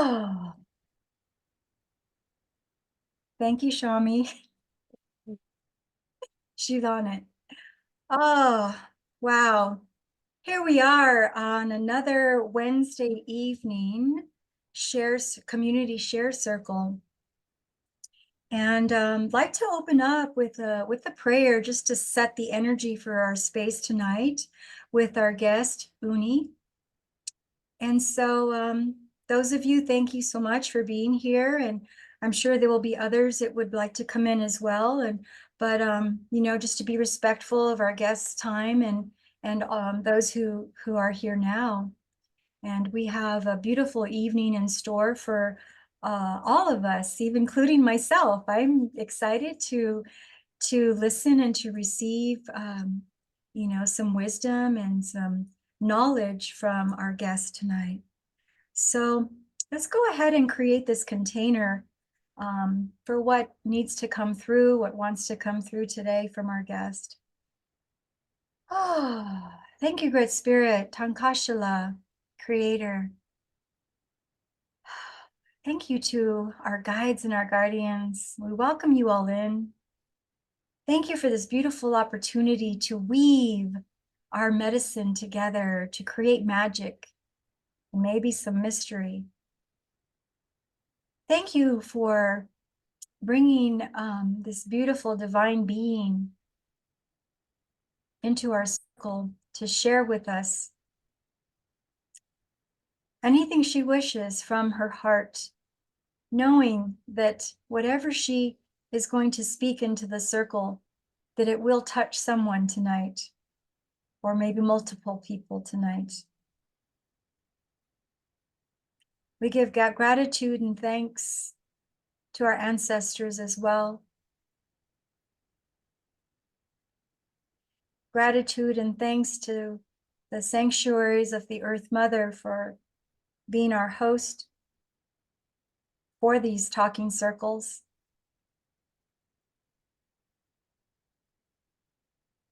Oh, thank you, Shami. She's on it. Oh, wow. Here we are on another Wednesday evening community share circle. And like to open up with a prayer just to set the energy for our space tonight with our guest, Euni. And so those of you, thank you so much for being here. And I'm sure there will be others that would like to come in as well. But just to be respectful of our guests' time and those who are here now. And we have a beautiful evening in store for all of us, even including myself. I'm excited to listen and to receive some wisdom and some knowledge from our guest tonight. So let's go ahead and create this container for what needs to come through, what wants to come through today from our guest. Oh, thank you, Great Spirit, Tankashala, Creator. Thank you to our guides and our guardians. We welcome you all in. Thank you for this beautiful opportunity to weave our medicine together, to create magic, and maybe some mystery. Thank you for bringing this beautiful divine being into our circle to share with us anything she wishes from her heart, knowing that whatever she is going to speak into the circle, that it will touch someone tonight, or maybe multiple people tonight. We give gratitude and thanks to our ancestors as well. Gratitude and thanks to the sanctuaries of the Earth Mother for being our host for these talking circles.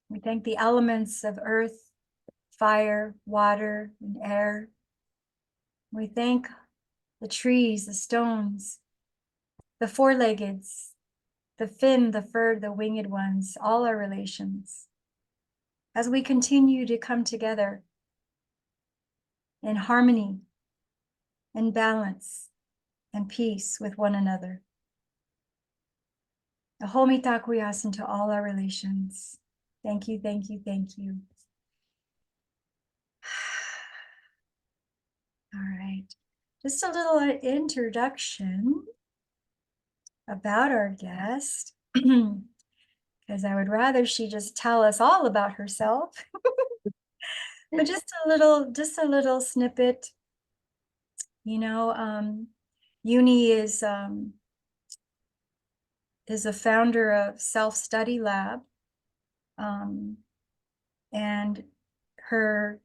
We thank the elements of earth, fire, water, and air. We thank the trees, the stones, the four-leggeds, the fin, the furred, the winged ones, all our relations, as we continue to come together in harmony and balance and peace with one another. A homita kuyas into all our relations. Thank you, thank you, thank you. All right, just a little introduction about our guest, because I would rather she just tell us all about herself. But just a little snippet. Euni is a founder of Self-Study Lab, and her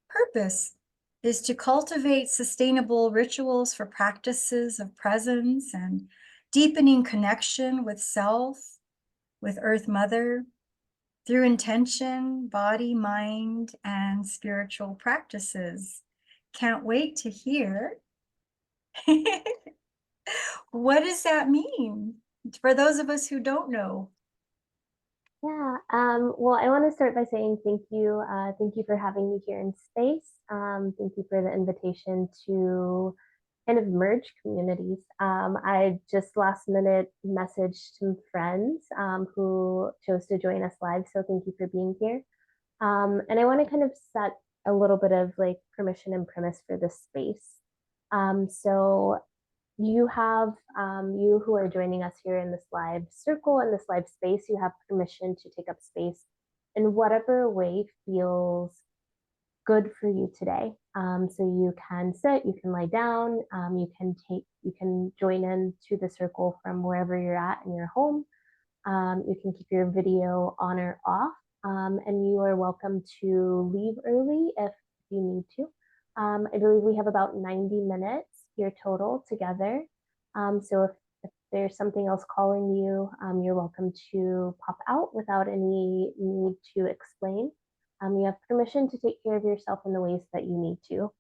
purpose is to cultivate sustainable rituals for practices of presence and deepening connection with self, with Earth Mother, through intention, body, mind, and spiritual practices. Can't wait to hear. What does that mean for those of us who don't know? Yeah, well, I want to start by saying thank you. Thank you for having me here in space. Thank you for the invitation to kind of merge communities. I just last minute messaged some friends who chose to join us live. So thank you for being here. And I want to kind of set a little bit of like permission and premise for this space. So you have you who are joining us here in this live circle in this live space, you have permission to take up space in whatever way feels good for you today. So you can sit, you can lie down, you can join in to the circle from wherever you're at in your home. You can keep your video on or off, and you are welcome to leave early if you need to. I believe we have about 90 minutes here total together. So if there's something else calling you, you're welcome to pop out without any need to explain. You have permission to take care of yourself in the ways that you need to.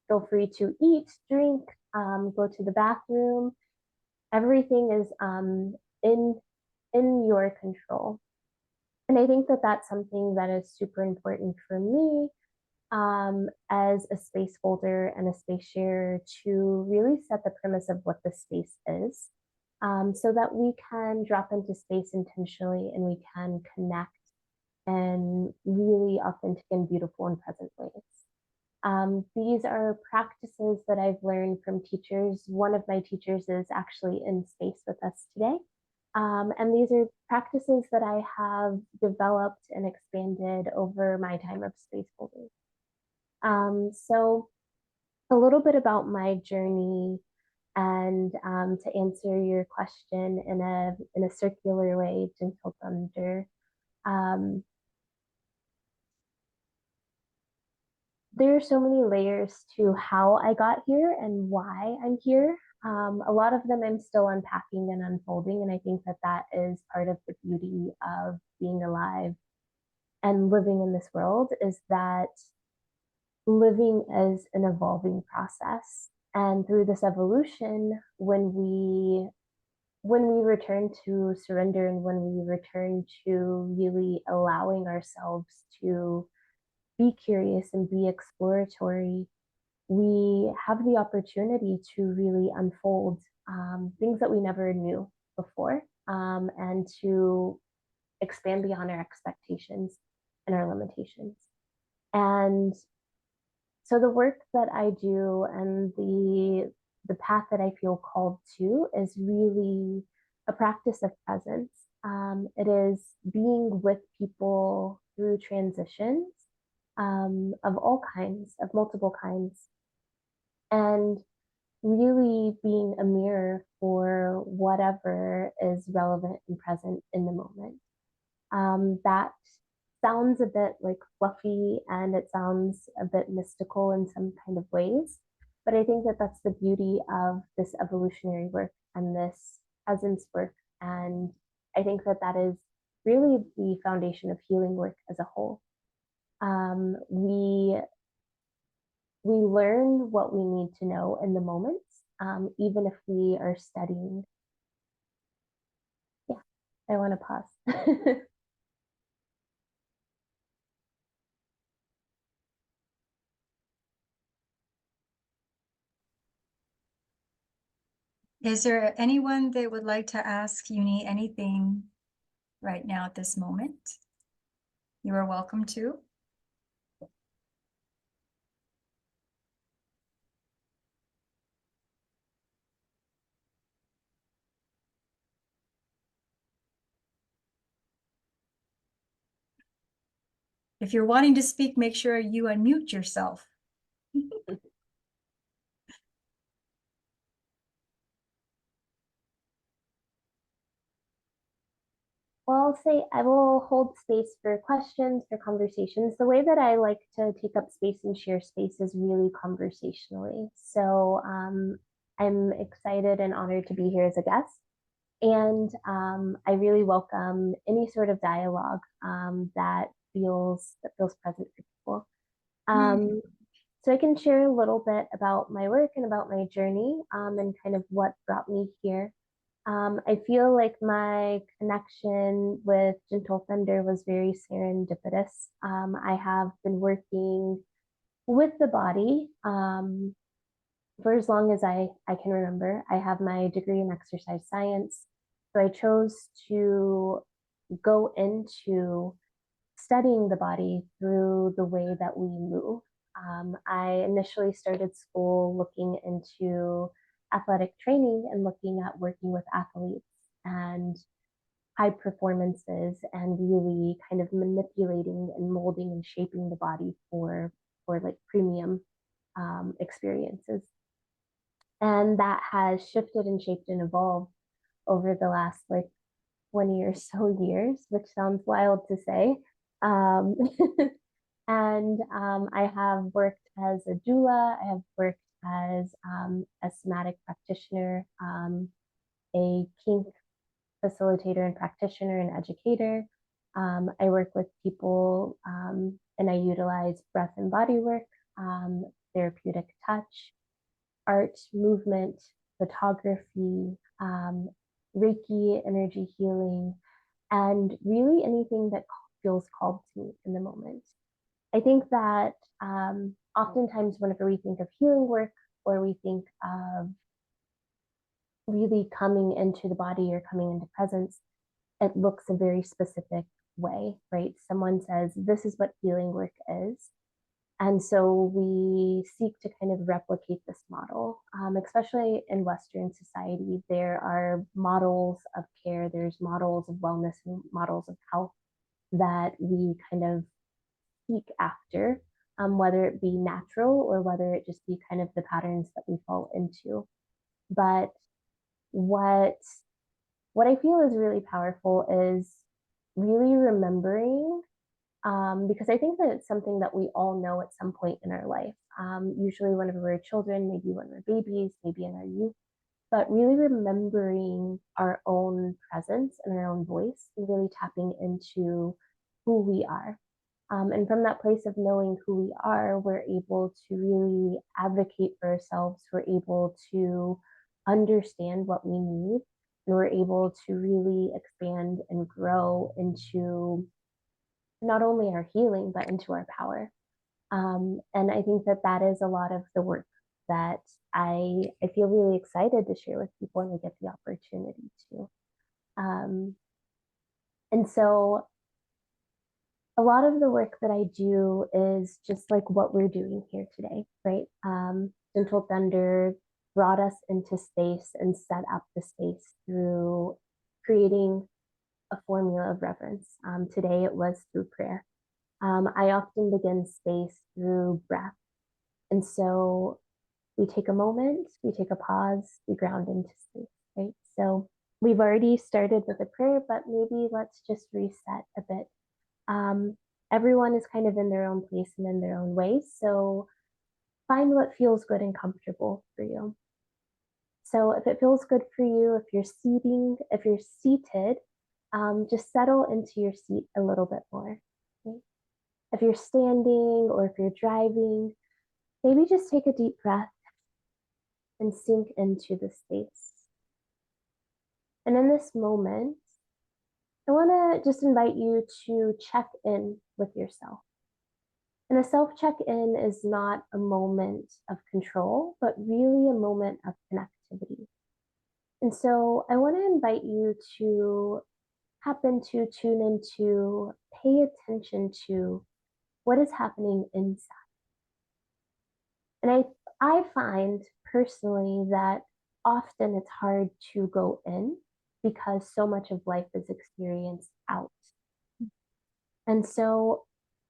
Feel free to eat, drink, go to the bathroom. Everything is in in your control. And I think that that's something that is super important for me as a space holder and a space sharer to really set the premise of what the space is, so that we can drop into space intentionally and we can connect in really authentic and beautiful and present ways. These are practices that I've learned from teachers. One of my teachers is actually in space with us today. And these are practices that I have developed and expanded over my time of space holding. So a little bit about my journey and to answer your question in a circular way, gentle thunder. Um, there are so many layers to how I got here and why I'm here. A lot of them I'm still unpacking and unfolding, and I think that that is part of the beauty of being alive and living in this world is that living is an evolving process. And through this evolution, when we return to surrender and when we return to really allowing ourselves to be curious and be exploratory, we have the opportunity to really unfold things that we never knew before, and to expand beyond our expectations and our limitations. And so the work that I do and the path that I feel called to is really a practice of presence. It is being with people through transitions of all kinds, of multiple kinds, and really being a mirror for whatever is relevant and present in the moment. That sounds a bit like fluffy and it sounds a bit mystical in some kind of ways. But I think that that's the beauty of this evolutionary work and this presence work. And I think that that is really the foundation of healing work as a whole. We learn what we need to know in the moments, even if we are studying. Yeah, I want to pause. Is there anyone that would like to ask Euni anything right now at this moment? You are welcome to. If you're wanting to speak, make sure you unmute yourself. Well, I'll say I will hold space for questions, for conversations. The way that I like to take up space and share space is really conversationally. So I'm excited and honored to be here as a guest. And I really welcome any sort of dialogue that feels present for people. Mm. Um, so I can share a little bit about my work and about my journey, and kind of what brought me here. I feel like my connection with Gentle Thunder was very serendipitous. I have been working with the body for as long as I can remember. I have my degree in exercise science. So I chose to go into studying the body through the way that we move. I initially started school looking into athletic training and looking at working with athletes and high performances and really kind of manipulating and molding and shaping the body for like premium experiences. And that has shifted and shaped and evolved over the last like 20 or so years, which sounds wild to say. Um, and I have worked as a doula, I have worked as a somatic practitioner, a kink facilitator and practitioner and educator. I work with people and I utilize breath and body work, therapeutic touch, art, movement, photography, Reiki, energy healing, and really anything that feels called to me in the moment. I think that oftentimes, whenever we think of healing work or we think of really coming into the body or coming into presence, it looks a very specific way, right? Someone says, this is what healing work is. And so we seek to kind of replicate this model, especially in Western society. There are models of care, there's models of wellness and models of health that we kind of seek after, whether it be natural or whether it just be kind of the patterns that we fall into. But what what I feel is really powerful is really remembering, because I think that it's something that we all know at some point in our life. Usually, whenever we're children, maybe when we're babies, maybe in our youth, but really remembering our own presence and our own voice and really tapping into who we are. And from that place of knowing who we are, we're able to really advocate for ourselves. We're able to understand what we need. And we're able to really expand and grow into not only our healing, but into our power. And I think that that is a lot of the work that I feel really excited to share with people when we get the opportunity to. Um, and so a lot of the work that I do is just like what we're doing here today, right? Gentle Thunder brought us into space and set up the space through creating a formula of reverence. Today it was through prayer. I often begin space through breath. And so we take a moment, we take a pause, we ground into space, right? So we've already started with a prayer, but maybe let's just reset a bit. Um, Everyone is kind of in their own place and in their own way. So find what feels good and comfortable for you. So if it feels good for you, if you're seated, just settle into your seat a little bit more. Okay? If you're standing or if you're driving, maybe just take a deep breath and sink into the space. And in this moment, I want to just invite you to check in with yourself. And a self check in is not a moment of control, but really a moment of connectivity. And so I want to invite you to happen to tune into, pay attention to what is happening inside. And I find personally that often it's hard to go in because so much of life is experienced out. And so,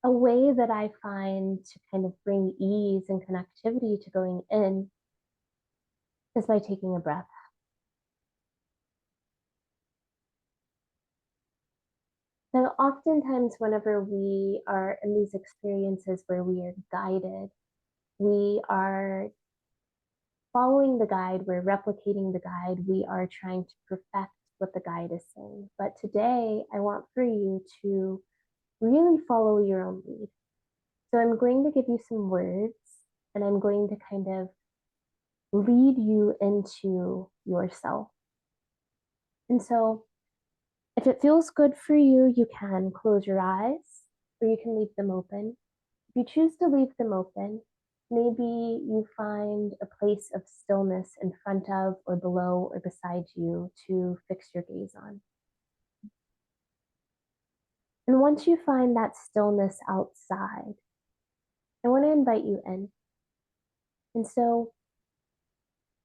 a way that I find to kind of bring ease and connectivity to going in is by taking a breath. Now, oftentimes, whenever we are in these experiences where we are guided, we are following the guide, we're replicating the guide, we are trying to perfect what the guide is saying. But today, I want for you to really follow your own lead. So I'm going to give you some words and I'm going to kind of lead you into yourself. And so if it feels good for you, you can close your eyes or you can leave them open. If you choose to leave them open, maybe you find a place of stillness in front of or below or beside you to fix your gaze on. And once you find that stillness outside, I want to invite you in. And so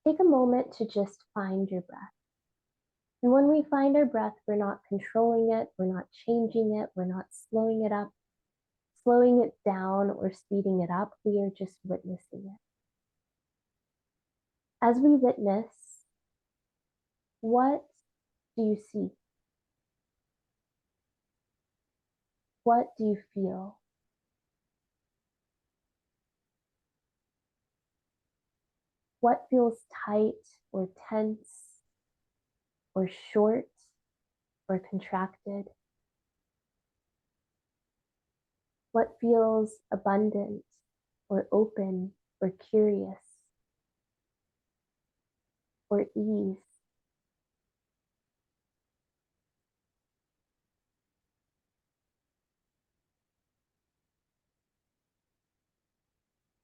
take a moment to just find your breath. And when we find our breath, we're not controlling it, we're not changing it, we're not slowing it up, slowing it down, or speeding it up. We are just witnessing it. As we witness, what do you see? What do you feel? What feels tight or tense or short or contracted? What feels abundant or open or curious? or ease.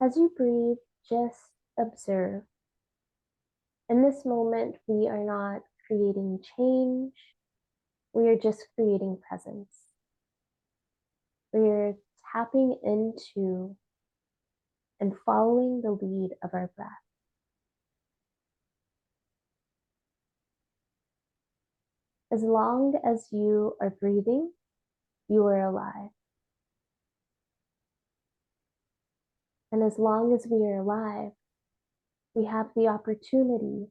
As you breathe, just observe. In this moment, we are not creating change, we are just creating presence. We are tapping into and following the lead of our breath. As long as you are breathing, you are alive. And as long as we are alive, we have the opportunity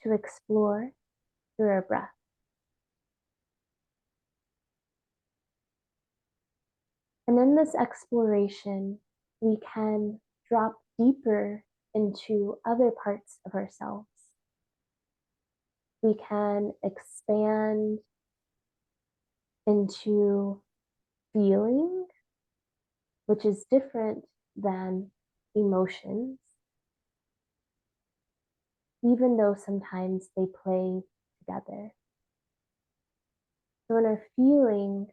to explore through our breath. And in this exploration, we can drop deeper into other parts of ourselves. We can expand into feeling, which is different than emotions, even though sometimes they play together. So in our feeling,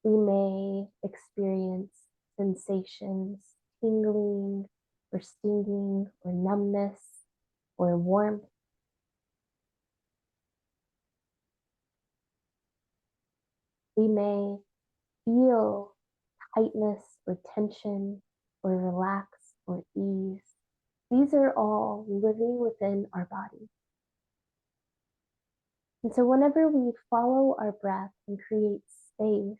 we may experience sensations, tingling, or stinging, or numbness, or warmth. We may feel tightness or tension, or relax or ease. These are all living within our body. And so, whenever we follow our breath and create space,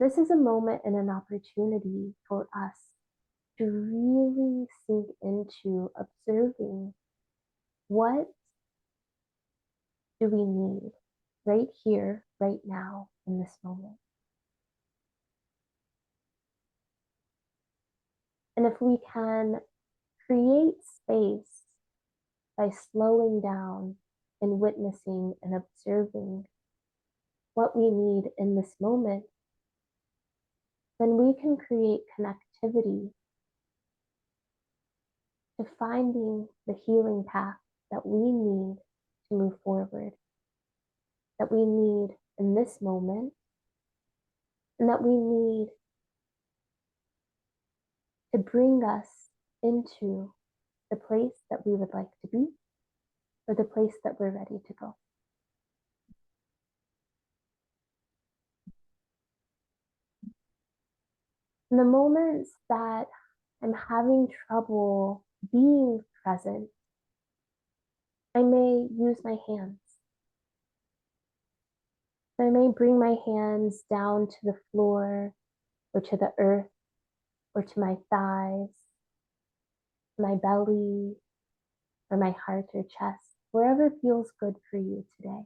this is a moment and an opportunity for us to really sink into observing what do we need right here, right now, in this moment. And if we can create space by slowing down and witnessing and observing what we need in this moment, then we can create connectivity to finding the healing path that we need to move forward, that we need in this moment, and that we need to bring us into the place that we would like to be, or the place that we're ready to go. In the moments that I'm having trouble being present, I may use my hands. I may bring my hands down to the floor or to the earth or to my thighs, my belly, or my heart or chest, wherever feels good for you today.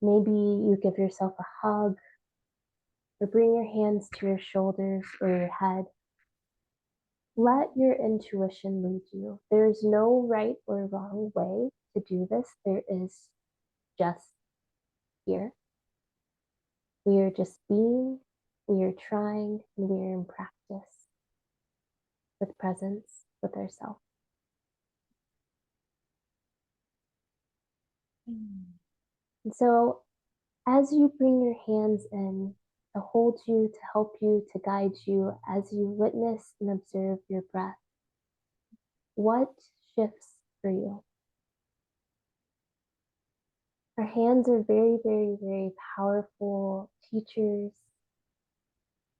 Maybe you give yourself a hug or bring your hands to your shoulders or your head. Let your intuition lead you. There is no right or wrong way to do this. There is just here. We are just being, we are trying, and we are in practice with presence with ourselves. And so, as you bring your hands in to hold you, to help you, to guide you, as you witness and observe your breath, what shifts for you? Our hands are very, very, very powerful teachers,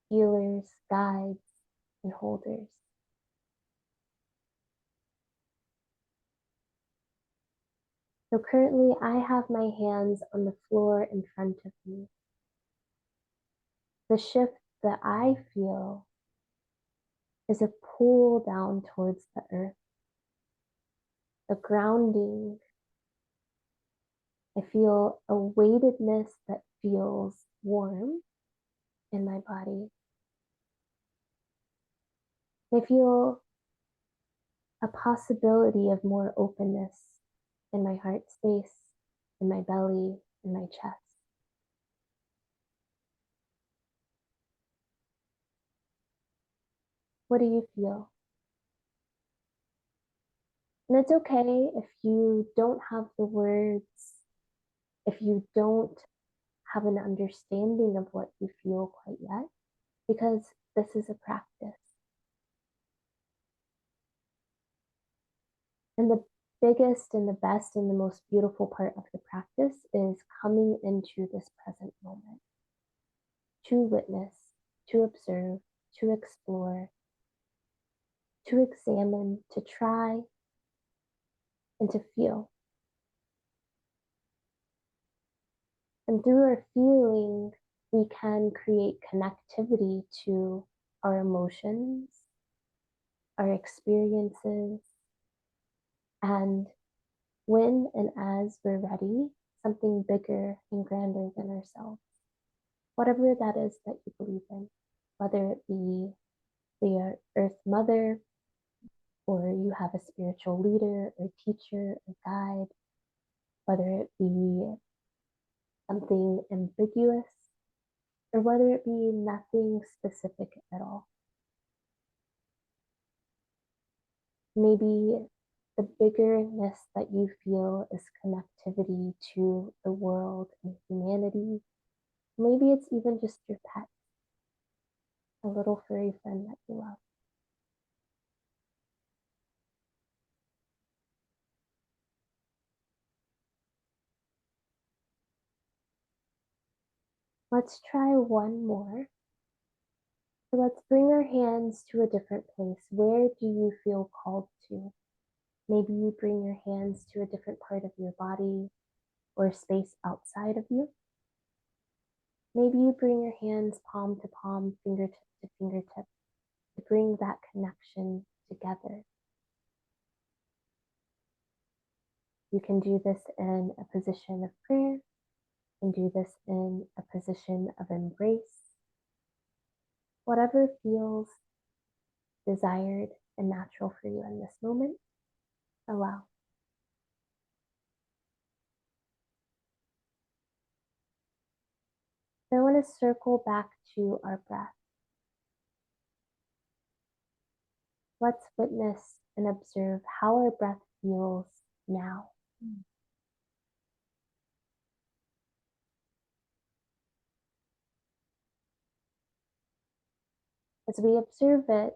healers, guides, and holders. So currently, I have my hands on the floor in front of me. The shift that I feel is a pull down towards the earth, a grounding. I feel a weightedness that feels warm in my body. I feel a possibility of more openness in my heart space, in my belly, in my chest. What do you feel? And it's okay if you don't have the words, if you don't have an understanding of what you feel quite yet, because this is a practice. And the biggest and the best and the most beautiful part of the practice is coming into this present moment to witness, to observe, to explore, to examine, to try, and to feel. And through our feeling, we can create connectivity to our emotions, our experiences, and when and as we're ready, something bigger and grander than ourselves, whatever that is that you believe in, whether it be the Earth Mother, or you have a spiritual leader or teacher or guide, whether it be something ambiguous, or whether it be nothing specific at all. Maybe the biggerness that you feel is connectivity to the world and humanity. Maybe it's even just your pet, a little furry friend that you love. Let's try one more. So let's bring our hands to a different place. Where do you feel called to? Maybe you bring your hands to a different part of your body or space outside of you. Maybe you bring your hands palm to palm, fingertip to fingertip to bring that connection together. You can do this in a position of prayer. You can do this in a position of embrace. Whatever feels desired and natural for you in this moment, allow. I want to circle back to our breath. Let's witness and observe how our breath feels now. As we observe it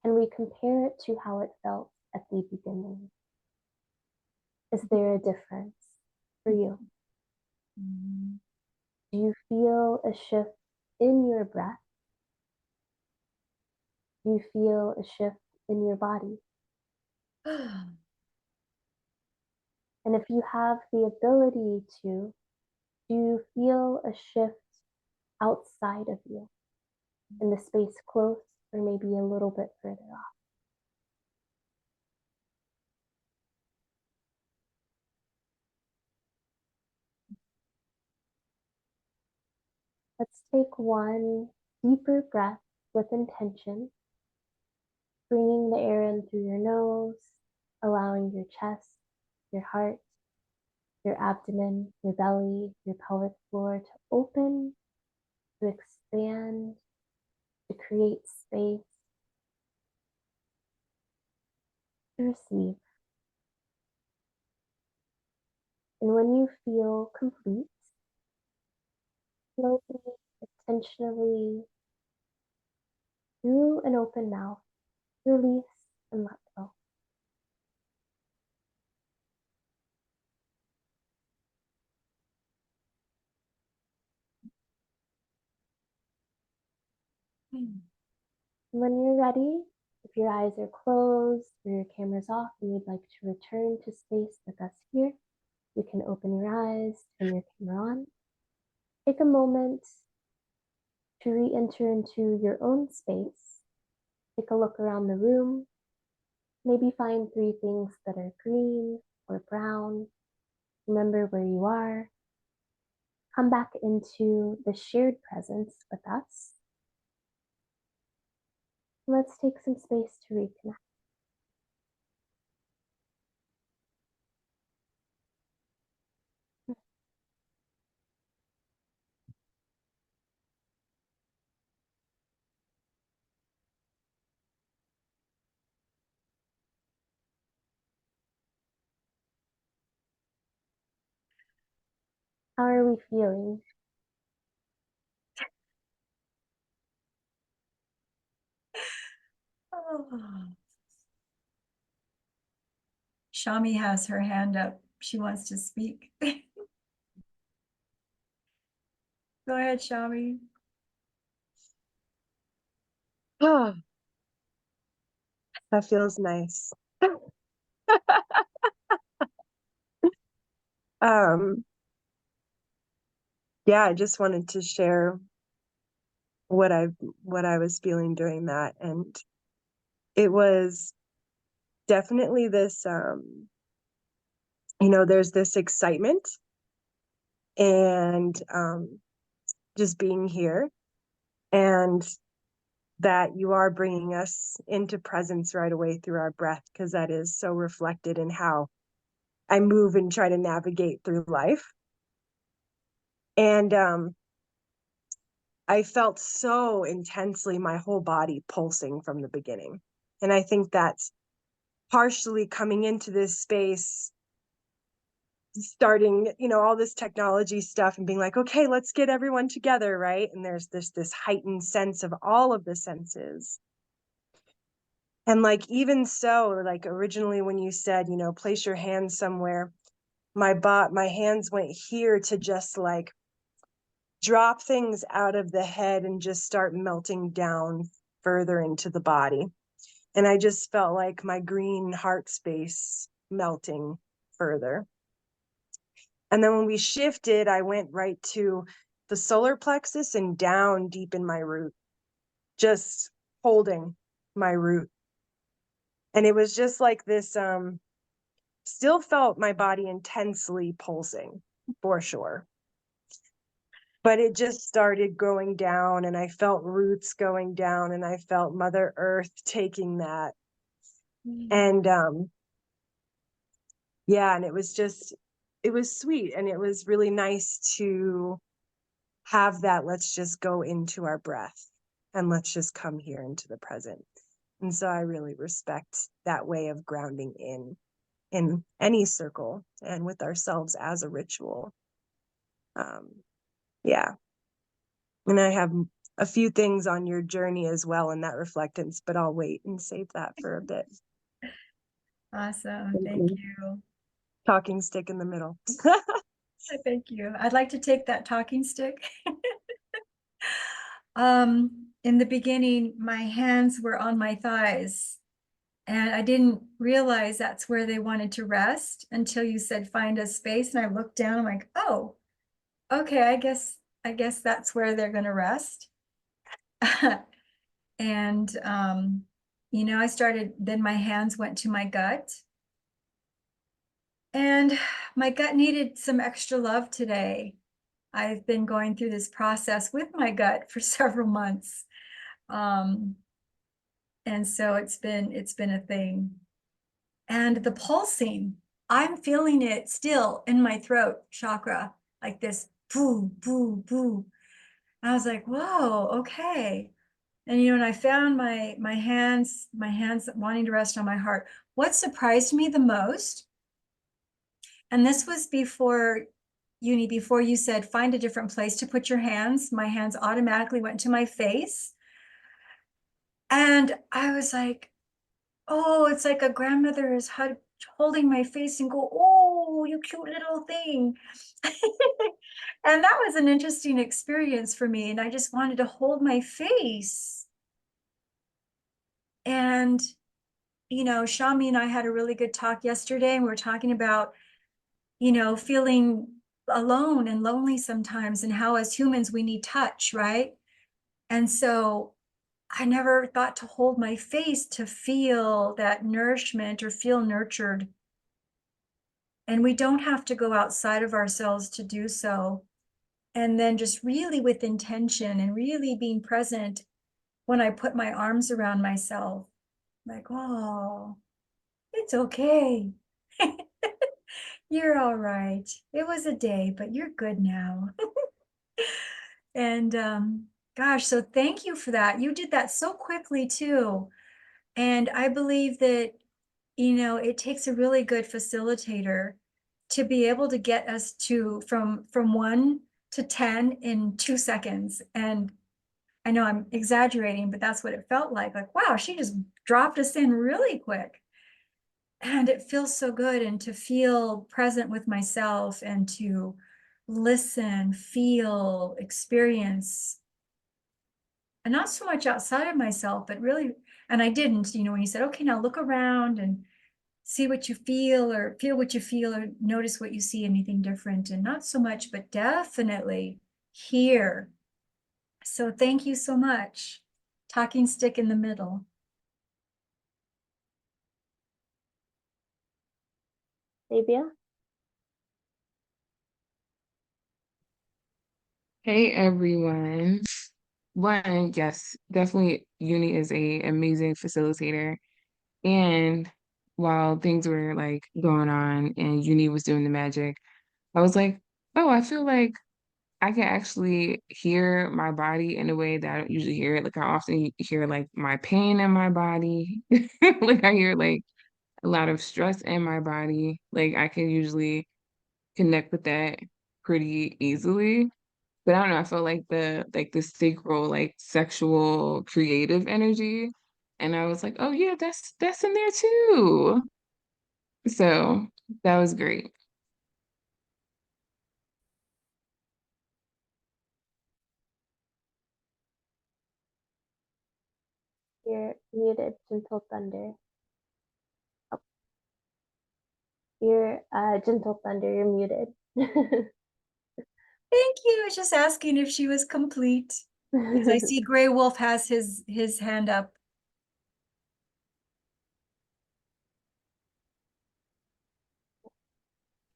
and we compare it to how it felt at the beginning, is there a difference for you? Do you feel a shift in your breath? Do you feel a shift in your body? And if you have the ability to, do you feel a shift outside of you in the space close or maybe a little bit further off? Let's take one deeper breath with intention, bringing the air in through your nose, allowing your chest, your heart, your abdomen, your belly, your pelvic floor to open, to expand, to create space, to receive. And when you feel complete, slowly, intentionally, through an open mouth, release and let go. When you're ready, if your eyes are closed or your camera's off and you'd like to return to space with us here, you can open your eyes, turn your camera on. Take a moment to re-enter into your own space. Take a look around the room. Maybe find three things that are green or brown. Remember where you are. Come back into the shared presence with us. Let's take some space to reconnect. How are we feeling? Oh. Shami has her hand up. She wants to speak. Go ahead, Shami. Oh, that feels nice. Um, yeah, I just wanted to share what I what I was feeling during that, and it was definitely this there's this excitement and just being here, and that you are bringing us into presence right away through our breath, because that is so reflected in how I move and try to navigate through life. And I felt so intensely my whole body pulsing from the beginning. And I think that's partially coming into this space, starting, all this technology stuff and being like, okay, let's get everyone together, right? And there's this heightened sense of all of the senses. And like, even so, like originally when you said, place your hands somewhere, my hands went here to just like drop things out of the head and just start melting down further into the body. And I just felt like my green heart space melting further. And then when we shifted, I went right to the solar plexus and down deep in my root, just holding my root. And it was just like this, still felt my body intensely pulsing for sure. But it just started going down, and I felt roots going down, and I felt Mother Earth taking that. And yeah, and it was sweet, and it was really nice to have that. Let's just go into our breath and let's just come here into the present. And so I really respect that way of grounding in any circle and with ourselves as a ritual. Yeah. And I have a few things on your journey as well in that reflectance, but I'll wait and save that for a bit. Awesome. Thank Thank you. you. Talking stick in the middle. Thank you. I'd like to take that talking stick. In the beginning, my hands were on my thighs, and I didn't realize that's where they wanted to rest until you said find a space. And I looked down, I'm like, oh, okay, I guess that's where they're gonna rest. And I started, then my hands went to my gut. And my gut needed some extra love today. I've been going through this process with my gut for several months. Um, and so it's been a thing. And the pulsing, I'm feeling it still in my throat chakra, like this boo, boo, boo. And I was like, whoa, okay. And I found my hands wanting to rest on my heart. What surprised me the most, and this was before Euni, before you said find a different place to put your hands, my hands automatically went to my face. And I was like, oh, it's like a grandmother is holding my face and go, oh, you cute little thing. And that was an interesting experience for me. And I just wanted to hold my face. And, Shami and I had a really good talk yesterday, and we were talking about, feeling alone and lonely sometimes, and how as humans we need touch, right? And so I never thought to hold my face to feel that nourishment or feel nurtured. And we don't have to go outside of ourselves to do so. And then just really with intention and really being present when I put my arms around myself, like, oh, it's okay. You're all right. It was a day, but you're good now. And gosh, so thank you for that. You did that so quickly too. And I believe that, it takes a really good facilitator to be able to get us to from 1 to 10 in 2 seconds. And I know I'm exaggerating, but that's what it felt like. Like, wow, she just dropped us in really quick. And it feels so good. And to feel present with myself and to listen, feel, experience, and not so much outside of myself, but really, and I didn't, when you said, okay, now look around and see what you feel, or feel what you feel, or notice what you see, anything different, and not so much, but definitely here. So thank you so much. Talking stick in the middle. Sabia? Hey everyone. One, yes, definitely Uni is a amazing facilitator. And while things were like going on and Uni was doing the magic, I was like, oh, I feel like I can actually hear my body in a way that I don't usually hear it. Like I often hear like my pain in my body. Like I hear like a lot of stress in my body. Like I can usually connect with that pretty easily. But I don't know, I felt like the sacral, like sexual creative energy. And I was like, oh yeah, that's in there too. So that was great. You're muted, Gentle Thunder. Oh, you're Gentle Thunder, you're muted. Thank you. I was just asking if she was complete, because I see Gray Wolf has his hand up.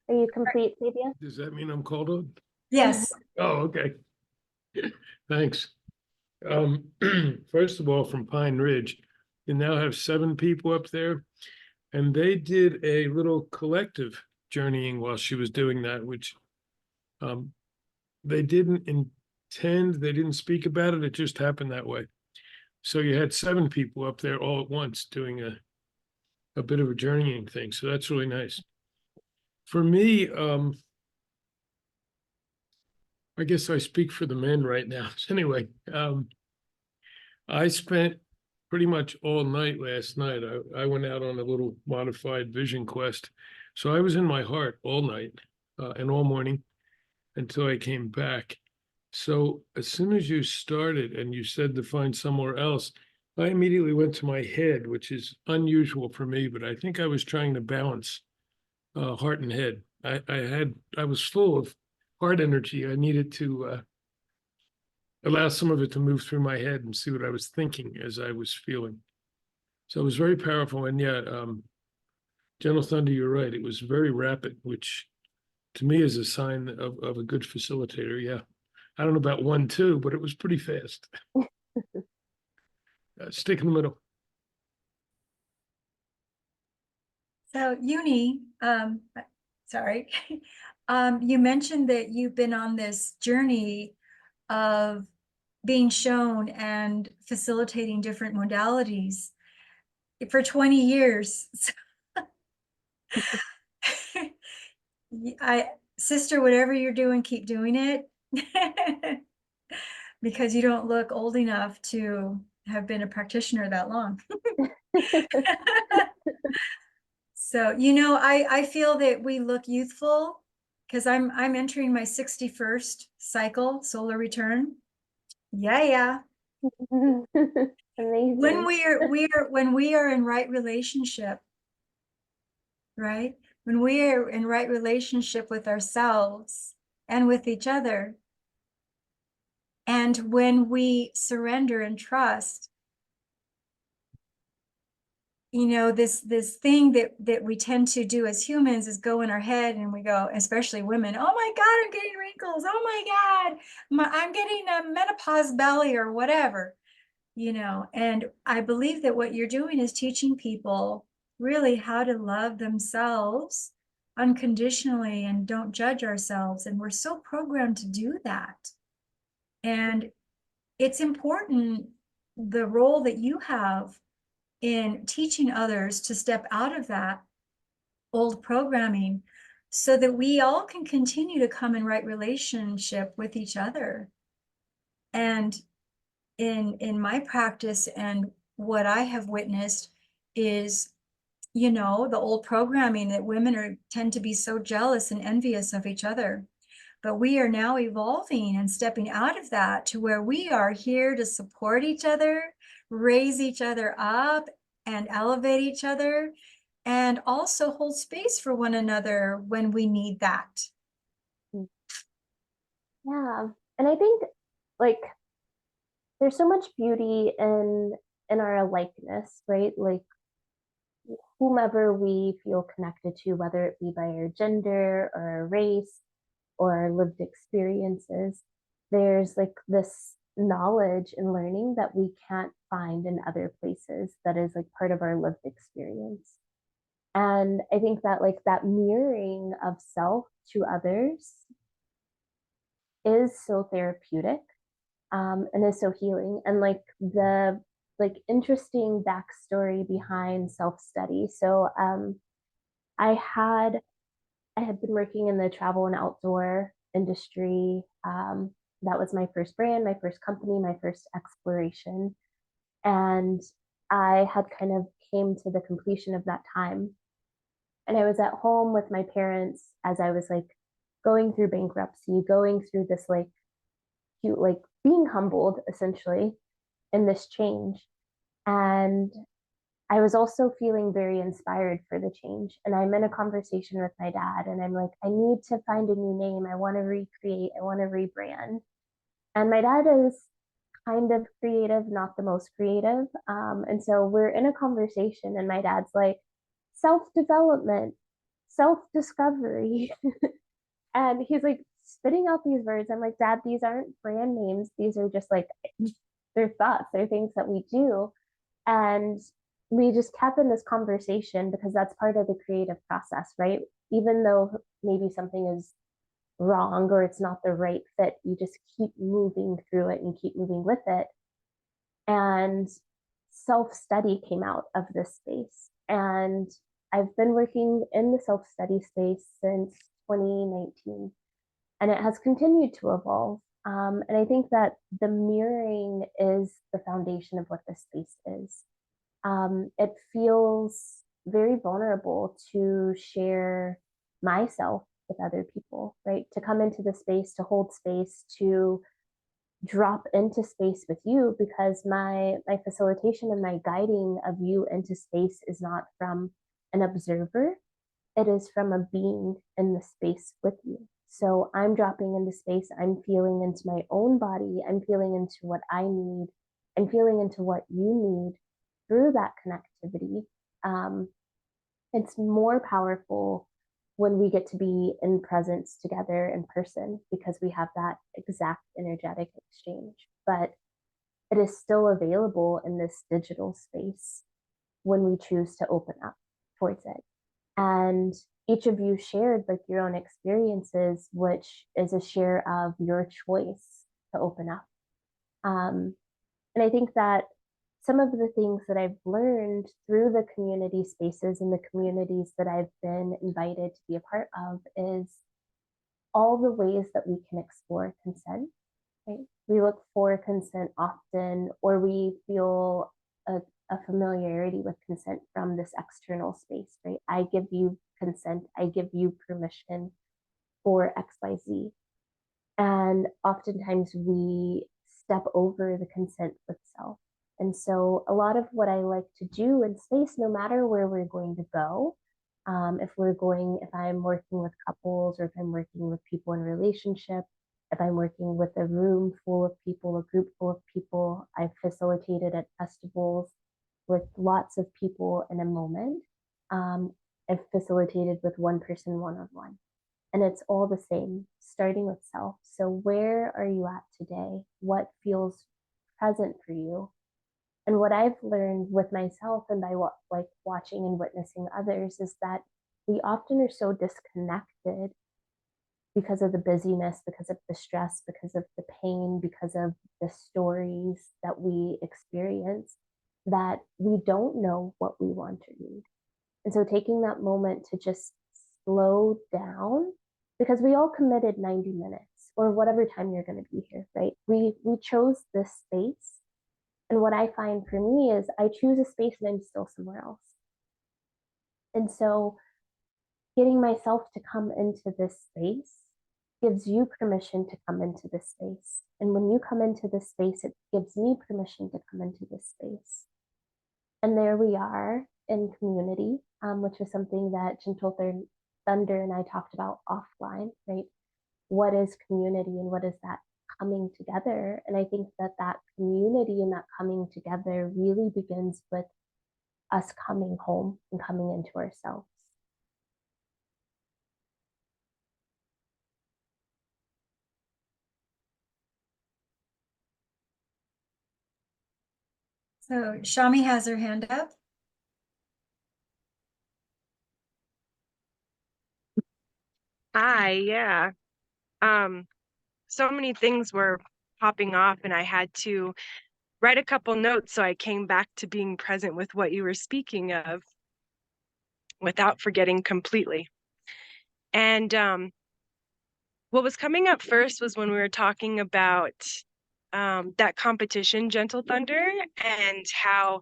Are you complete, Sabia? Does that mean I'm called on? Yes. Oh, okay. Thanks. First of all, from Pine Ridge, you now have 7 people up there, and they did a little collective journeying while she was doing that, which they didn't intend, they didn't speak about it, it just happened that way. So you had 7 people up there all at once doing a bit of a journeying thing. So that's really nice. For me, I guess I speak for the men right now. So anyway, I spent pretty much all night last night. I went out on a little modified vision quest. So I was in my heart all night and all morning until I came back. So as soon as you started and you said to find somewhere else, I immediately went to my head, which is unusual for me, but I think I was trying to balance heart and head. I was full of heart energy. I needed to allow some of it to move through my head and see what I was thinking as I was feeling. So it was very powerful. And yeah, Gentle Thunder, you're right. It was very rapid, which to me is a sign of a good facilitator. Yeah. I don't know about 1, 2, but it was pretty fast. Stick in the middle. So Uni, sorry, you mentioned that you've been on this journey of being shown and facilitating different modalities for 20 years. I, sister, whatever you're doing, keep doing it. Because you don't look old enough to have been a practitioner that long. So, I feel that we look youthful because I'm entering my 61st cycle, solar return. Yeah. Amazing. When we are in right relationship, right? When we are in right relationship with ourselves and with each other, and when we surrender and trust, this thing that we tend to do as humans is go in our head and we go, especially women, oh my God, I'm getting wrinkles. Oh my God, I'm getting a menopause belly or whatever, and I believe that what you're doing is teaching people really how to love themselves unconditionally and don't judge ourselves. And we're so programmed to do that. And it's important, the role that you have in teaching others to step out of that old programming so that we all can continue to come in right relationship with each other. And in my practice and what I have witnessed is, you know, the old programming that women tend to be so jealous and envious of each other. But we are now evolving and stepping out of that to where we are here to support each other, raise each other up, and elevate each other, and also hold space for one another when we need that. Yeah. And I think like there's so much beauty in our alikeness, right? Like whomever we feel connected to, whether it be by our gender or our race or our lived experiences, there's like this knowledge and learning that we can't find in other places that is like part of our lived experience. And I think that like that mirroring of self to others is so therapeutic, and is so healing. And like the like interesting backstory behind self-study. So I had I had been working in the travel and outdoor industry. That was my first brand, my first company, my first exploration. And I had kind of came to the completion of that time. And I was at home with my parents as I was like going through bankruptcy, going through this like cute, like being humbled essentially in this change. And I was also feeling very inspired for the change. And I'm in a conversation with my dad, and I'm like, I need to find a new name. I want to recreate, I want to rebrand. And my dad is kind of creative, not the most creative. And so we're in a conversation, and my dad's like, self development, self discovery. And he's like spitting out these words. I'm like, Dad, these aren't brand names. These are just like, they're thoughts, they're things that we do. And we just kept in this conversation because that's part of the creative process, right? Even though maybe something is wrong or it's not the right fit, you just keep moving through it and keep moving with it. And self study came out of this space. And I've been working in the self study space since 2019, and it has continued to evolve. And I think that the mirroring is the foundation of what this space is. It feels very vulnerable to share myself with other people, right? To come into the space, to hold space, to drop into space with you, because my facilitation and my guiding of you into space is not from an observer, it is from a being in the space with you. So I'm dropping into space, I'm feeling into my own body, I'm feeling into what I need, I'm feeling into what you need through that connectivity. Um, it's more powerful when we get to be in presence together in person because we have that exact energetic exchange. But it is still available in this digital space when we choose to open up towards it. And each of you shared like your own experiences, which is a share of your choice to open up. And I think that some of the things that I've learned through the community spaces and the communities that I've been invited to be a part of is all the ways that we can explore consent, right? We look for consent often, or we feel a familiarity with consent from this external space, right? I give you consent, I give you permission for XYZ. And oftentimes we step over the consent with self. And so a lot of what I like to do in space, no matter where we're going to go, if I'm working with couples or if I'm working with people in relationship, if I'm working with a room full of people, a group full of people, I've facilitated at festivals with lots of people in a moment. I've facilitated with one person one-on-one. And it's all the same, starting with self. So where are you at today? What feels present for you? And what I've learned with myself and by like watching and witnessing others is that we often are so disconnected because of the busyness, because of the stress, because of the pain, because of the stories that we experience, that we don't know what we want or need. And so taking that moment to just slow down, because we all committed 90 minutes or whatever time you're going to be here, right? We chose this space. And what I find for me is I choose a space and I'm still somewhere else. And so getting myself to come into this space gives you permission to come into this space. And when you come into this space, it gives me permission to come into this space. And there we are in community, which is something that Gentle Thunder and I talked about offline, right? What is community and what is that coming together? And I think that that community and that coming together really begins with us coming home and coming into ourselves. So Shami has her hand up. Hi, yeah. So many things were popping off, and I had to write a couple notes, so I came back to being present with what you were speaking of without forgetting completely. And what was coming up first was when we were talking about that competition, Gentle Thunder, and how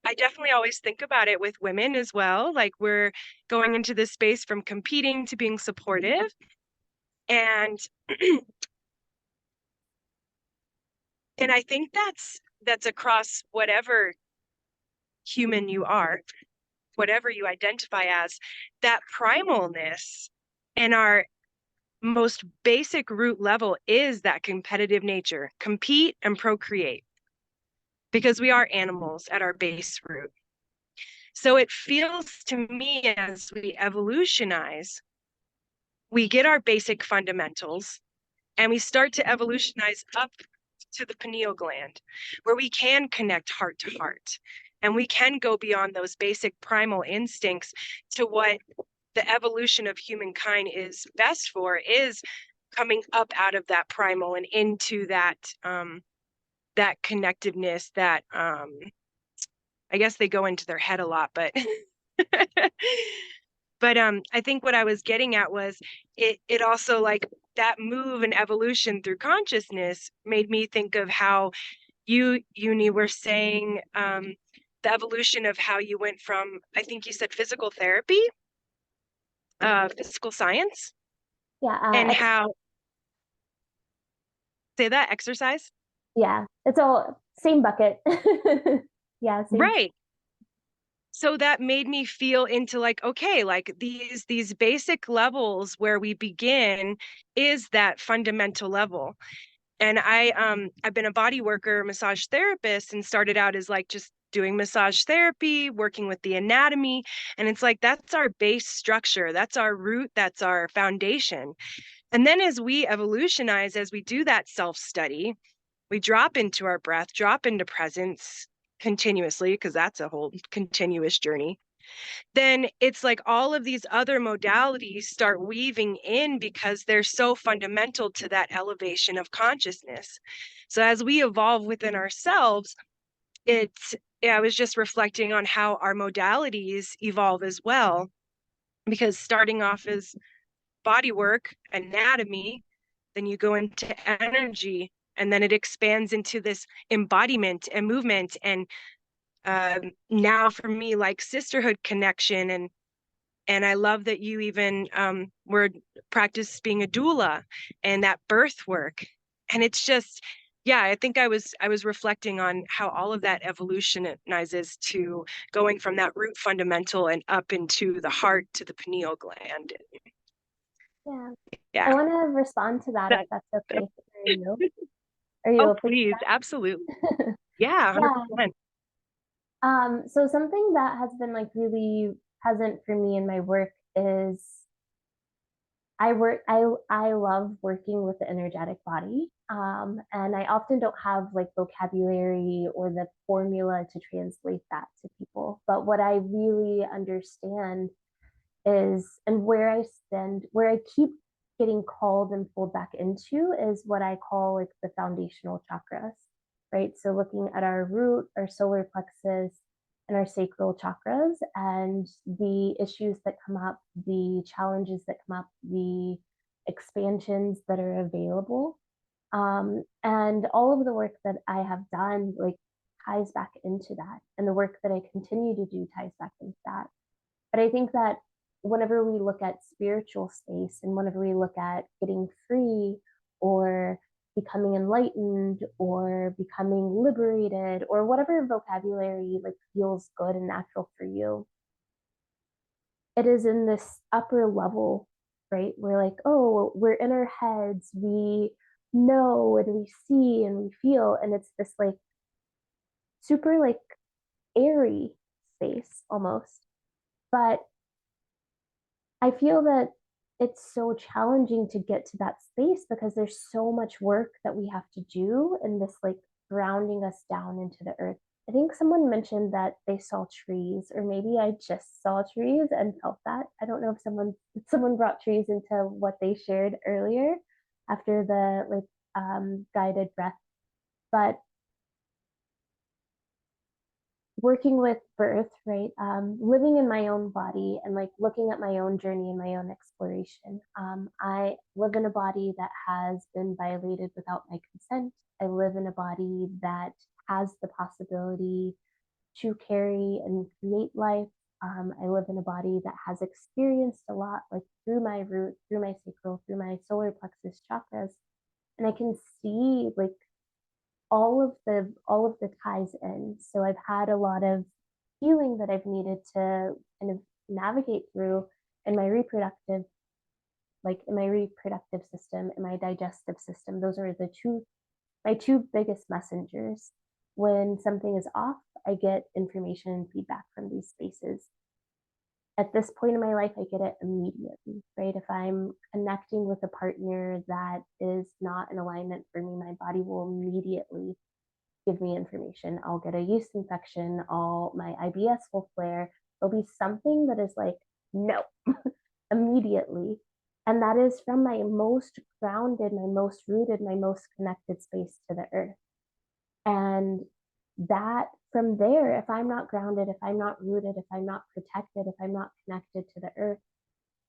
I definitely always think about it with women as well. Like, we're going into this space from competing to being supportive. And and I think that's across whatever human you are, whatever you identify as, that primalness and our most basic root level is that competitive nature, compete and procreate, because we are animals at our base root. So it feels to me, as we evolutionize, we get our basic fundamentals and we start to evolutionize up to the pineal gland, where we can connect heart to heart. And we can go beyond those basic primal instincts to what the evolution of humankind is best for, is coming up out of that primal and into that that connectiveness, that I guess they go into their head a lot, but but I think what I was getting at was it also, like, that move and evolution through consciousness made me think of how you, Euni, were saying the evolution of how you went from, I think you said physical therapy, physical science, Yeah, and how, say that, exercise? yeah, it's all same bucket. Yeah, same. Right. So that made me feel into, like, okay, like, these basic levels where we begin is that fundamental level. And I've been a body worker, massage therapist, and started out as, like, just doing massage therapy, working with the anatomy. And it's like, that's our base structure, that's our root, that's our foundation. And then as we evolutionize, as we do that self-study, we drop into our breath, drop into presence continuously, because that's a whole continuous journey. Then it's like all of these other modalities start weaving in, because they're so fundamental to that elevation of consciousness. So as we evolve within ourselves, yeah, I was just reflecting on how our modalities evolve as well, because starting off as body work, anatomy, then you go into energy, and then it expands into this embodiment and movement, and now for me, like, sisterhood connection. And I love that you even were practice being a doula and that birth work. And it's just, yeah, I think I was reflecting on how all of that evolutionizes to going from that root fundamental and up into the heart to the pineal gland. Yeah, I Yeah. want to respond to that if That, that's okay. Are you? Are you oh, open? please, absolutely. Yeah, Yeah. 100%. So something that has been like really present for me in my work is I love working with the energetic body. And I often don't have like vocabulary or the formula to translate that to people. But what I really understand is, and where I stand, where I keep getting called and pulled back into, is what I call like the foundational chakras, right? So looking at our root, our solar plexus, and our sacral chakras, and the issues that come up, the challenges that come up, the expansions that are available. And all of the work that I have done like ties back into that, and the work that I continue to do ties back into that. But I think that whenever we look at spiritual space, and whenever we look at getting free or becoming enlightened or becoming liberated or whatever vocabulary like feels good and natural for you, it is in this upper level, right? We're like, oh, we're in our heads, we know and we see and we feel, and it's this like super like airy space almost. But I feel that it's so challenging to get to that space because there's so much work that we have to do in this like grounding us down into the earth. I think someone mentioned that they saw trees, or maybe I just saw trees and felt that. I don't know if someone brought trees into what they shared earlier after the like guided breath. But working with birth, right? Living in my own body and like looking at my own journey and my own exploration. I live in a body that has been violated without my consent. I live in a body that has the possibility to carry and create life. I live in a body that has experienced a lot, like through my root, through my sacral, through my solar plexus chakras, and I can see like all of the ties in. So I've had a lot of healing that I've needed to kind of navigate through in my reproductive, like in my reproductive system, in my digestive system. Those are my two biggest messengers. When something is off, I get information and feedback from these spaces. At this point in my life, I get it immediately, right? If I'm connecting with a partner that is not in alignment for me, my body will immediately give me information. I'll get a yeast infection, my IBS will flare. There'll be something that is like, no, immediately. And that is from my most grounded, my most rooted, my most connected space to the earth. And that from there, if I'm not grounded, if I'm not rooted, if I'm not protected, if I'm not connected to the earth,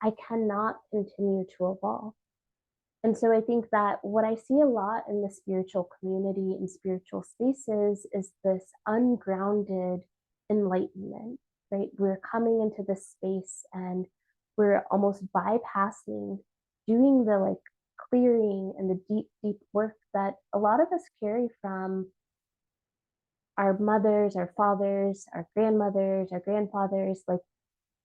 I cannot continue to evolve. And so I think that what I see a lot in the spiritual community and spiritual spaces is this ungrounded enlightenment, right? We're coming into this space and we're almost bypassing doing the like clearing and the deep, deep work that a lot of us carry from our mothers, our fathers, our grandmothers, our grandfathers, like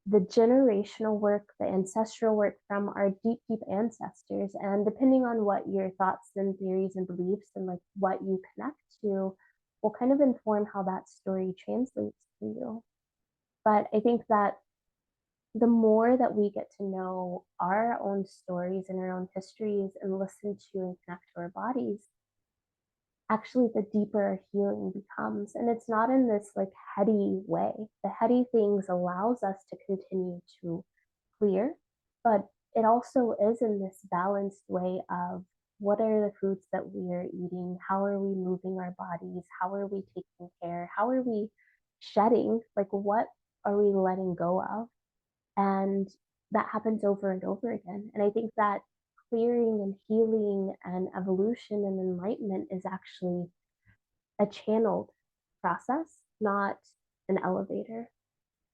the generational work, the ancestral work from our deep, deep ancestors. And depending on what your thoughts and theories and beliefs and like what you connect to will kind of inform how that story translates for you. But I think that the more that we get to know our own stories and our own histories and listen to and connect to our bodies, actually the deeper our healing becomes. And it's not in this like heady way. The heady things allows us to continue to clear, but it also is in this balanced way of what are the foods that we are eating, how are we moving our bodies, how are we taking care, how are we shedding, like what are we letting go of. And that happens over and over again. And I think that clearing and healing and evolution and enlightenment is actually a channeled process, not an elevator.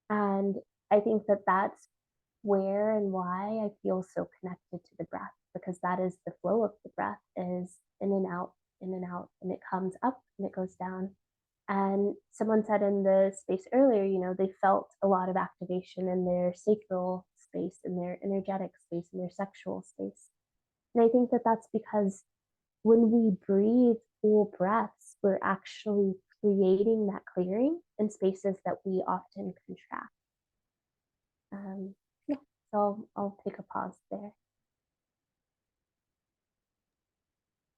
And I think that that's where and why I feel so connected to the breath, because that is the flow of the breath, is in and out, in and out, and it comes up and it goes down. And someone said in the space earlier, they felt a lot of activation in their sacral space, in their energetic space, in their sexual space. And I think that that's because when we breathe full breaths, we're actually creating that clearing in spaces that we often contract. Yeah, so I'll take a pause there.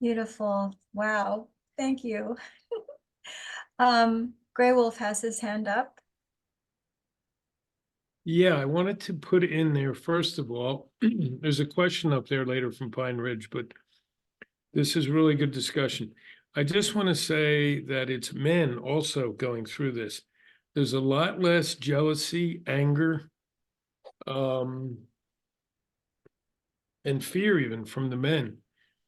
Beautiful. Wow. Thank you. Gray Wolf has his hand up. Yeah, I wanted to put in there, first of all, there's a question up there later from Pine Ridge, but this is really good discussion. I just want to say that it's men also going through this. there's a lot less jealousy, anger, and fear even from the men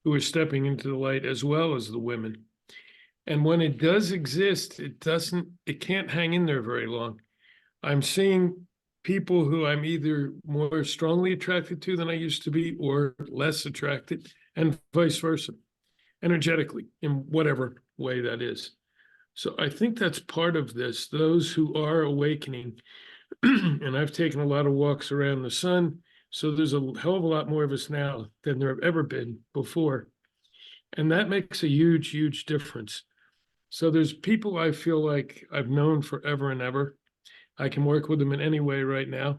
who are stepping into the light as well as the women. And when it does exist, it can't hang in there very long. I'm seeing people who I'm either more strongly attracted to than I used to be or less attracted, and vice versa, energetically, in whatever way that is. So I think that's part of this. Those who are awakening, and I've taken a lot of walks around the sun, so there's a hell of a lot more of us now than there have ever been before. And that makes a huge, huge difference. So there's people I feel like I've known forever and ever. I can work with them in any way right now.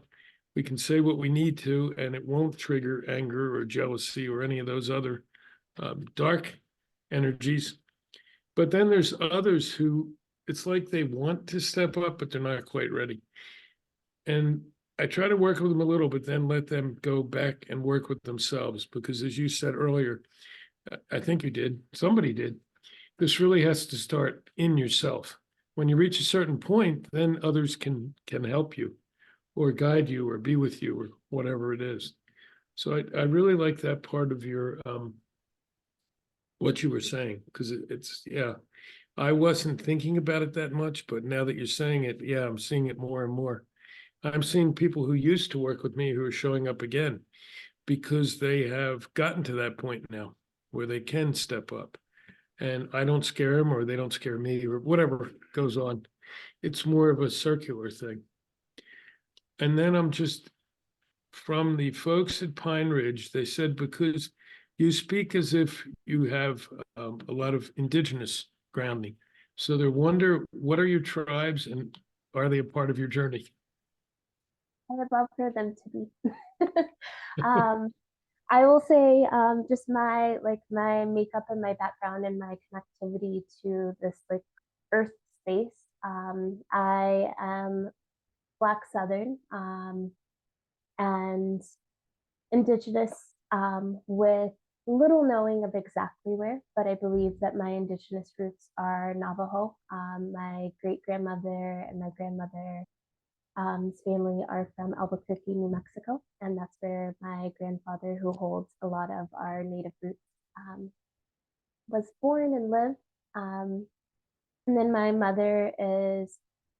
We can say what we need to, and it won't trigger anger or jealousy or any of those other dark energies. But then there's others who it's like they want to step up, but they're not quite ready. And I try to work with them a little, but then let them go back and work with themselves. Because as you said earlier, I think you did, somebody did, this really has to start in yourself. When you reach a certain point, then others can help you or guide you or be with you or whatever it is. So I really like that part of your what you were saying, because it's yeah. I wasn't thinking about it that much, but now that you're saying it, yeah, I'm seeing it more and more. I'm seeing people who used to work with me who are showing up again because they have gotten to that point now where they can step up. And I don't scare them or they don't scare me or whatever goes on. It's more of a circular thing. And then I'm just from the folks at Pine Ridge, they said because you speak as if you have a lot of indigenous grounding. So they wonder, what are your tribes and are they a part of your journey? I would love for them to be. um, I will say, just my makeup and my background and my connectivity to this like earth space. I am Black Southern, and indigenous, with little knowing of exactly where, but I believe that my indigenous roots are Navajo. My great grandmother and my grandmother family are from Albuquerque, New Mexico, and that's where my grandfather, who holds a lot of our native roots, was born and lived. Um, and then my mother is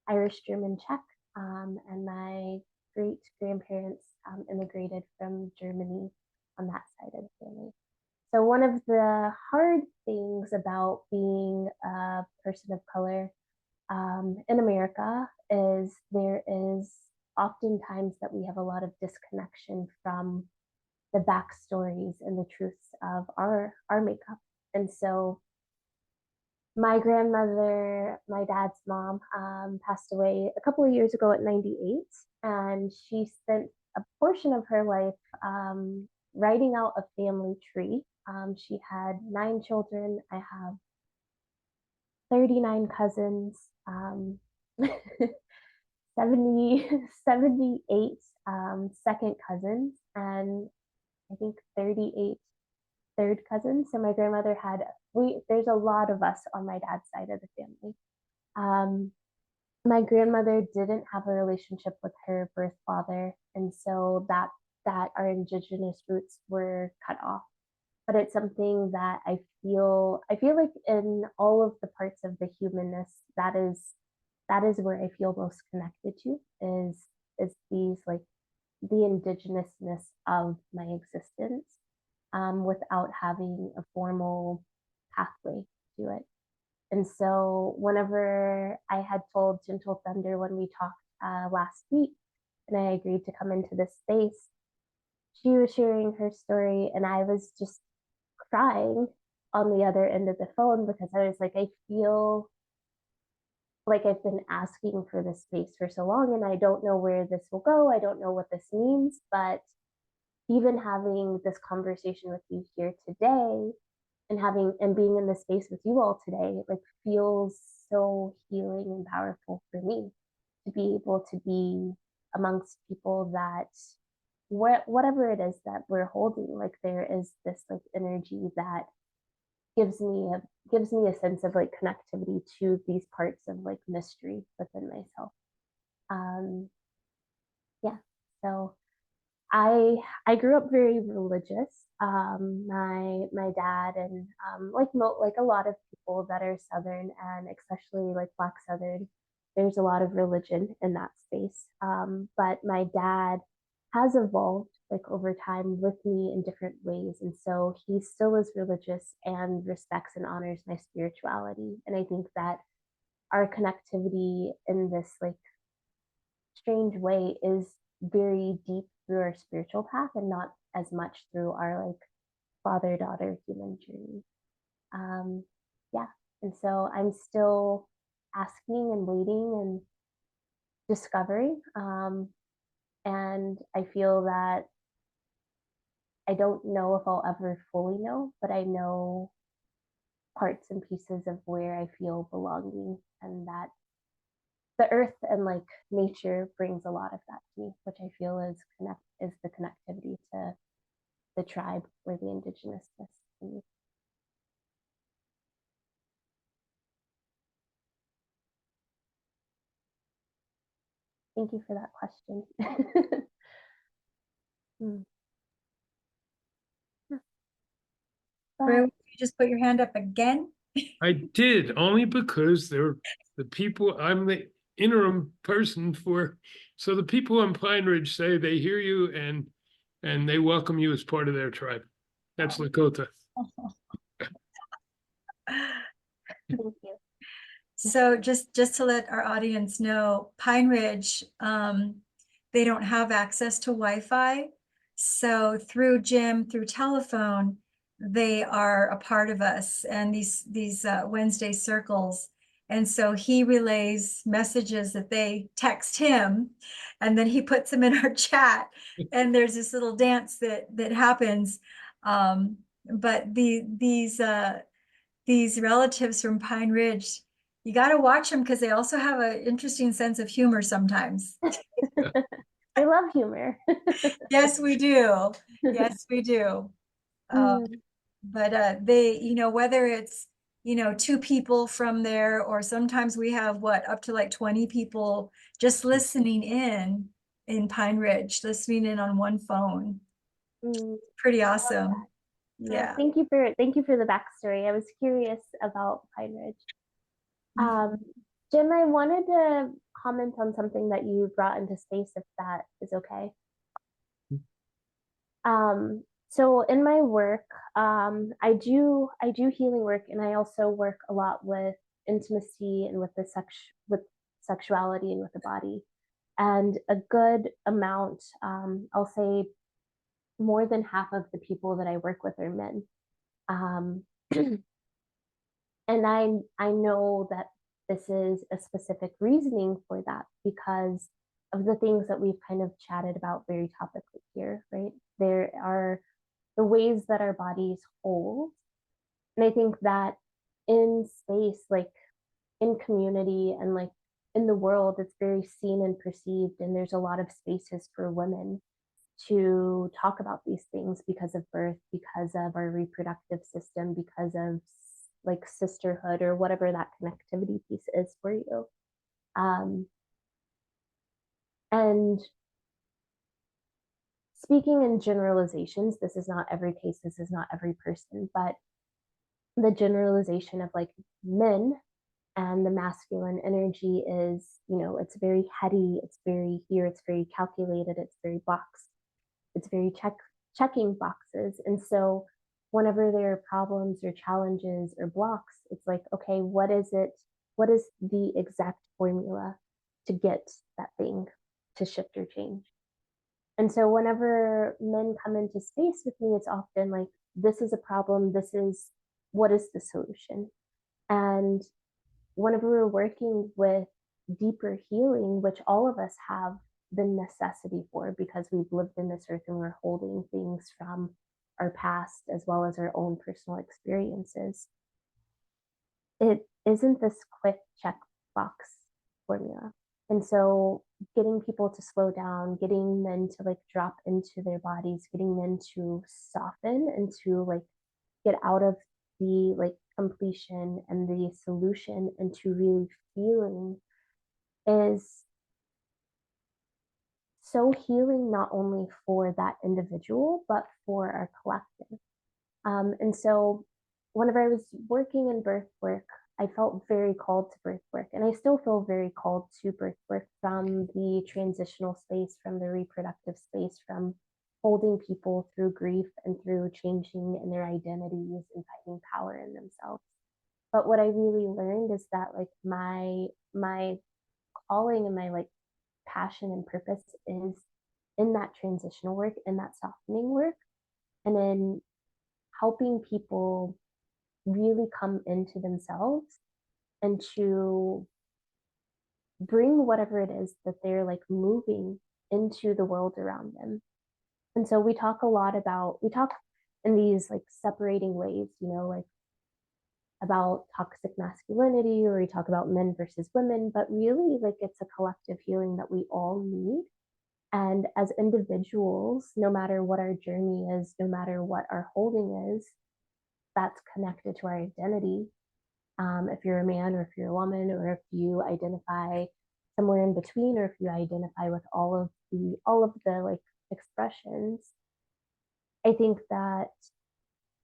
Irish, German, Czech, and my great grandparents immigrated from Germany on that side of the family. So, one of the hard things about being a person of color in America is there is oftentimes that we have a lot of disconnection from the backstories and the truths of our makeup. And so my grandmother, my dad's mom, passed away a couple of years ago at 98, and she spent a portion of her life writing out a family tree. She had 9 children. I have 39 cousins, 70, 78 second cousins, and I think 38 third cousins. So my grandmother had, there's a lot of us on my dad's side of the family. My grandmother didn't have a relationship with her birth father, and so that our indigenous roots were cut off. But it's something that I feel like in all of the parts of the humanness, that is where I feel most connected to, is these like the indigenousness of my existence, without having a formal pathway to it. And so whenever I had told Gentle Thunder when we talked last week, and I agreed to come into this space, she was sharing her story, and I was just crying on the other end of the phone because I was like, I feel like I've been asking for this space for so long, and I don't know where this will go. I don't know what this means, but even having this conversation with you here today and being in this space with you all today, like, feels so healing and powerful for me to be able to be amongst people that whatever it is that we're holding, like there is this like energy that gives me a sense of like connectivity to these parts of like mystery within myself. Um, yeah. So I grew up very religious. My dad and like a lot of people that are Southern and especially like Black Southern, there's a lot of religion in that space. But my dad has evolved like over time with me in different ways, and so he still is religious and respects and honors my spirituality. And I think that our connectivity in this like strange way is very deep through our spiritual path and not as much through our like father daughter human journey. Um, yeah. And so I'm still asking and waiting and discovering. And I feel that I don't know if I'll ever fully know, but I know parts and pieces of where I feel belonging, and that the earth and like nature brings a lot of that to me, which I feel is the connectivity to the tribe or the indigenousness to me. Thank you for that question. Hmm. Rue, But you just put your hand up again. I did, only because they're the people, I'm the interim person for, so the people on Pine Ridge say they hear you and they welcome you as part of their tribe. That's Lakota. thank you. So just to let our audience know, Pine Ridge, they don't have access to Wi-Fi. So through Jim, through telephone, they are a part of us and these Wednesday circles. And so he relays messages that they text him, and then he puts them in our chat. And there's this little dance that happens. But these relatives from Pine Ridge, you got to watch them because they also have an interesting sense of humor sometimes. I love humor. Yes, we do. Yes, we do. Mm, But they, whether it's, two people from there, or sometimes we have up to like 20 people just listening in Pine Ridge, listening in on one phone. mm. Pretty I love awesome. that. Yeah. Thank you for the backstory. I was curious about Pine Ridge. Mhm. Jim, I wanted to comment on something that you brought into space, if that is okay. So in my work, I do healing work, and I also work a lot with intimacy and with with sexuality and with the body. And a good amount, I'll say more than half of the people that I work with are men. Um, and I know that this is a specific reasoning for that because of the things that we've kind of chatted about very topically here, right? There are the ways that our bodies hold. And I think that in space, like in community and like in the world, it's very seen and perceived. And there's a lot of spaces for women to talk about these things because of birth, because of our reproductive system, because of like sisterhood or whatever that connectivity piece is for you. Um, and speaking in generalizations, this is not every case, this is not every person, but the generalization of like men and the masculine energy is, it's very heady, it's very here, it's very calculated, it's very boxed, it's very checking boxes. And so whenever there are problems or challenges or blocks, it's like, okay, what is it? What is the exact formula to get that thing to shift or change? And so whenever men come into space with me, it's often like, this is a problem. What is the solution? And whenever we're working with deeper healing, which all of us have the necessity for because we've lived in this earth and we're holding things from our past as well as our own personal experiences, it isn't this quick checkbox formula. And so getting people to slow down, getting men to like drop into their bodies, getting men to soften and to like get out of the like completion and the solution into really feeling is so healing, not only for that individual, but for our collective. And so whenever I was working in birth work, I felt very called to birth work. And I still feel very called to birth work, from the transitional space, from the reproductive space, from holding people through grief and through changing in their identities and finding power in themselves. But what I really learned is that like my calling and my like passion and purpose is in that transitional work, in that softening work, and in helping people really come into themselves and to bring whatever it is that they're like moving into the world around them. And so we talk a lot about, we talk in these like separating ways, you know, like about toxic masculinity, or we talk about men versus women, but really like it's a collective healing that we all need. And as individuals, no matter what our journey is, no matter what our holding is, that's connected to our identity. If you're a man, or if you're a woman, or if you identify somewhere in between, or if you identify with all of the like expressions, I think that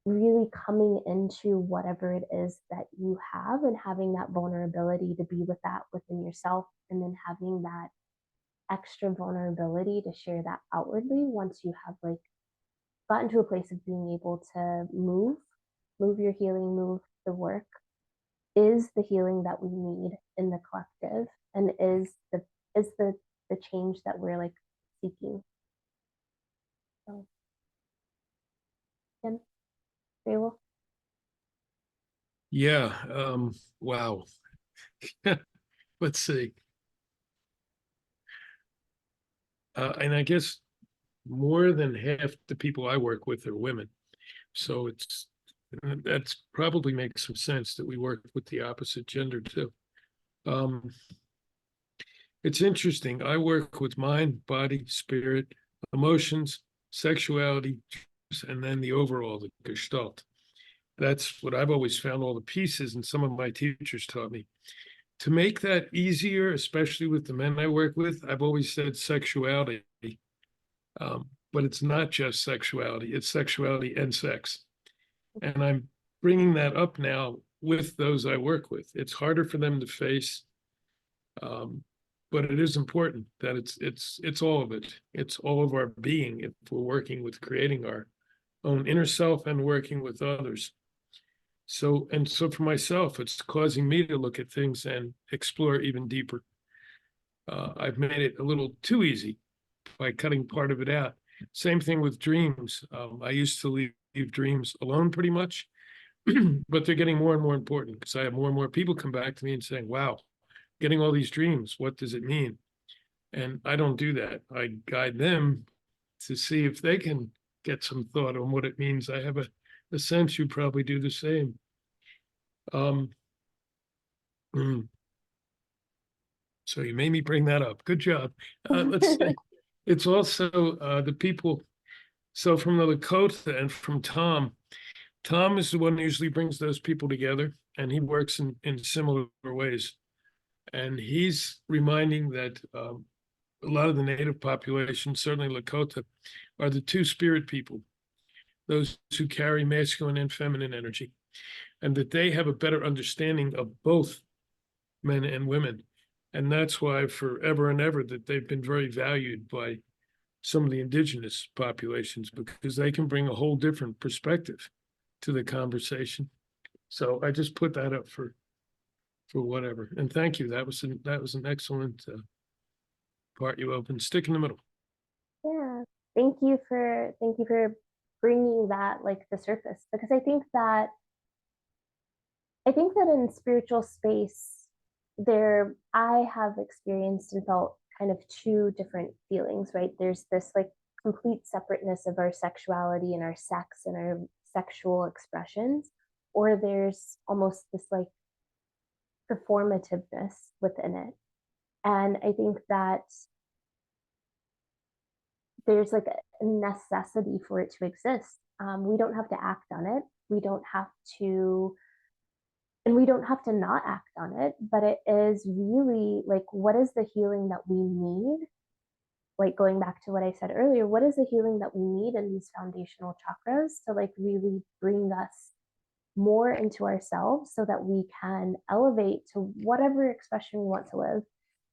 really coming into whatever it is that you have and having that vulnerability to be with that within yourself, and then having that extra vulnerability to share that outwardly once you have like gotten to a place of being able to move your healing, move the work, is the healing that we need in the collective, and is the change that we're like seeking. So, Tim, very well. Yeah. Wow. Let's see. And I guess more than half the people I work with are women. So that's probably makes some sense that we work with the opposite gender too. Um, it's interesting. I work with mind, body, spirit, emotions, sexuality, and then the overall, the gestalt. That's what I've always found all the pieces, and some of my teachers taught me. To make that easier, especially with the men I work with, I've always said sexuality, but it's not just sexuality, it's sexuality and sex. And I'm bringing that up now with those I work with. It's harder for them to face, but it is important that it's all of it. It's all of our being if we're working with creating our own inner self and working with others. So for myself, it's causing me to look at things and explore even deeper. I've made it a little too easy by cutting part of it out. Same thing with dreams. I used to leave dreams alone pretty much, but they're getting more and more important because I have more and more people come back to me and saying, wow, getting all these dreams, what does it mean? And I don't do that. I guide them to see if they can get some thought on what it means. I have a sense you probably do the same. Um, mm, so you made me bring that up. Good job. Let's see. It's also the people. So from the Lakota and from Tom, Tom is the one who usually brings those people together, and he works in similar ways. And he's reminding that a lot of the native population, certainly Lakota, are the two spirit people, those who carry masculine and feminine energy, and that they have a better understanding of both men and women. And that's why forever and ever that they've been very valued by some of the indigenous populations, because they can bring a whole different perspective to the conversation. So I just put that up for whatever. And thank you. That was an excellent part you opened. Stick in the middle. Yeah, thank you for bringing that like the surface, because I think that in spiritual space, there I have experienced and felt kind of two different feelings, right? There's this like complete separateness of our sexuality and our sex and our sexual expressions, or there's almost this like performativeness within it. And I think that there's like a necessity for it to exist. We don't have to act on it. we don't have to, and we don't have to not act on it, but it is really like, what is the healing that we need? Like going back to what I said earlier, what is the healing that we need in these foundational chakras to like really bring us more into ourselves so that we can elevate to whatever expression we want to live.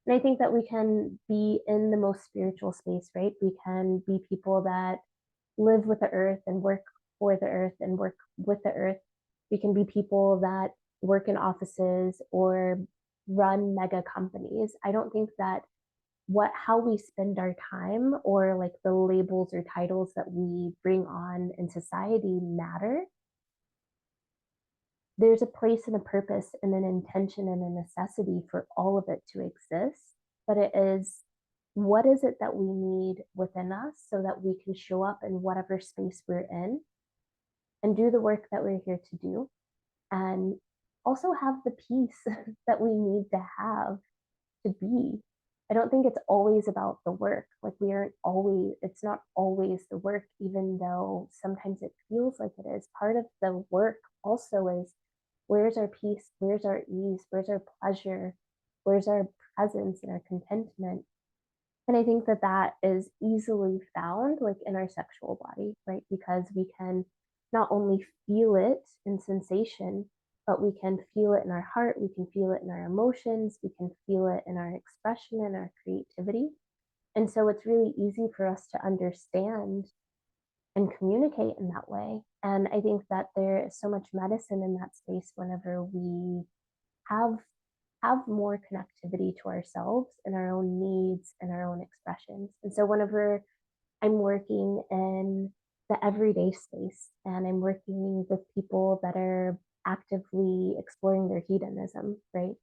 And I think that we can be in the most spiritual space, right? We can be people that live with the earth and work for the earth and work with the earth. We can be people that work in offices or run mega companies. I don't think that how we spend our time or like the labels or titles that we bring on in society matter. There's a place and a purpose and an intention and a necessity for all of it to exist, but it is, what is it that we need within us so that we can show up in whatever space we're in and do the work that we're here to do, and also have the peace that we need to have to be. I don't think it's always about the work. Like we aren't always, it's not always the work, even though sometimes it feels like it is. Part of the work also is, where's our peace? Where's our ease? Where's our pleasure? Where's our presence and our contentment? And I think that that is easily found like in our sexual body, right? Because we can not only feel it in sensation, but we can feel it in our heart, we can feel it in our emotions, we can feel it in our expression and our creativity. And so it's really easy for us to understand and communicate in that way. And I think that there is so much medicine in that space whenever we have more connectivity to ourselves and our own needs and our own expressions. And so whenever I'm working in the everyday space and I'm working with people that are actively exploring their hedonism, right?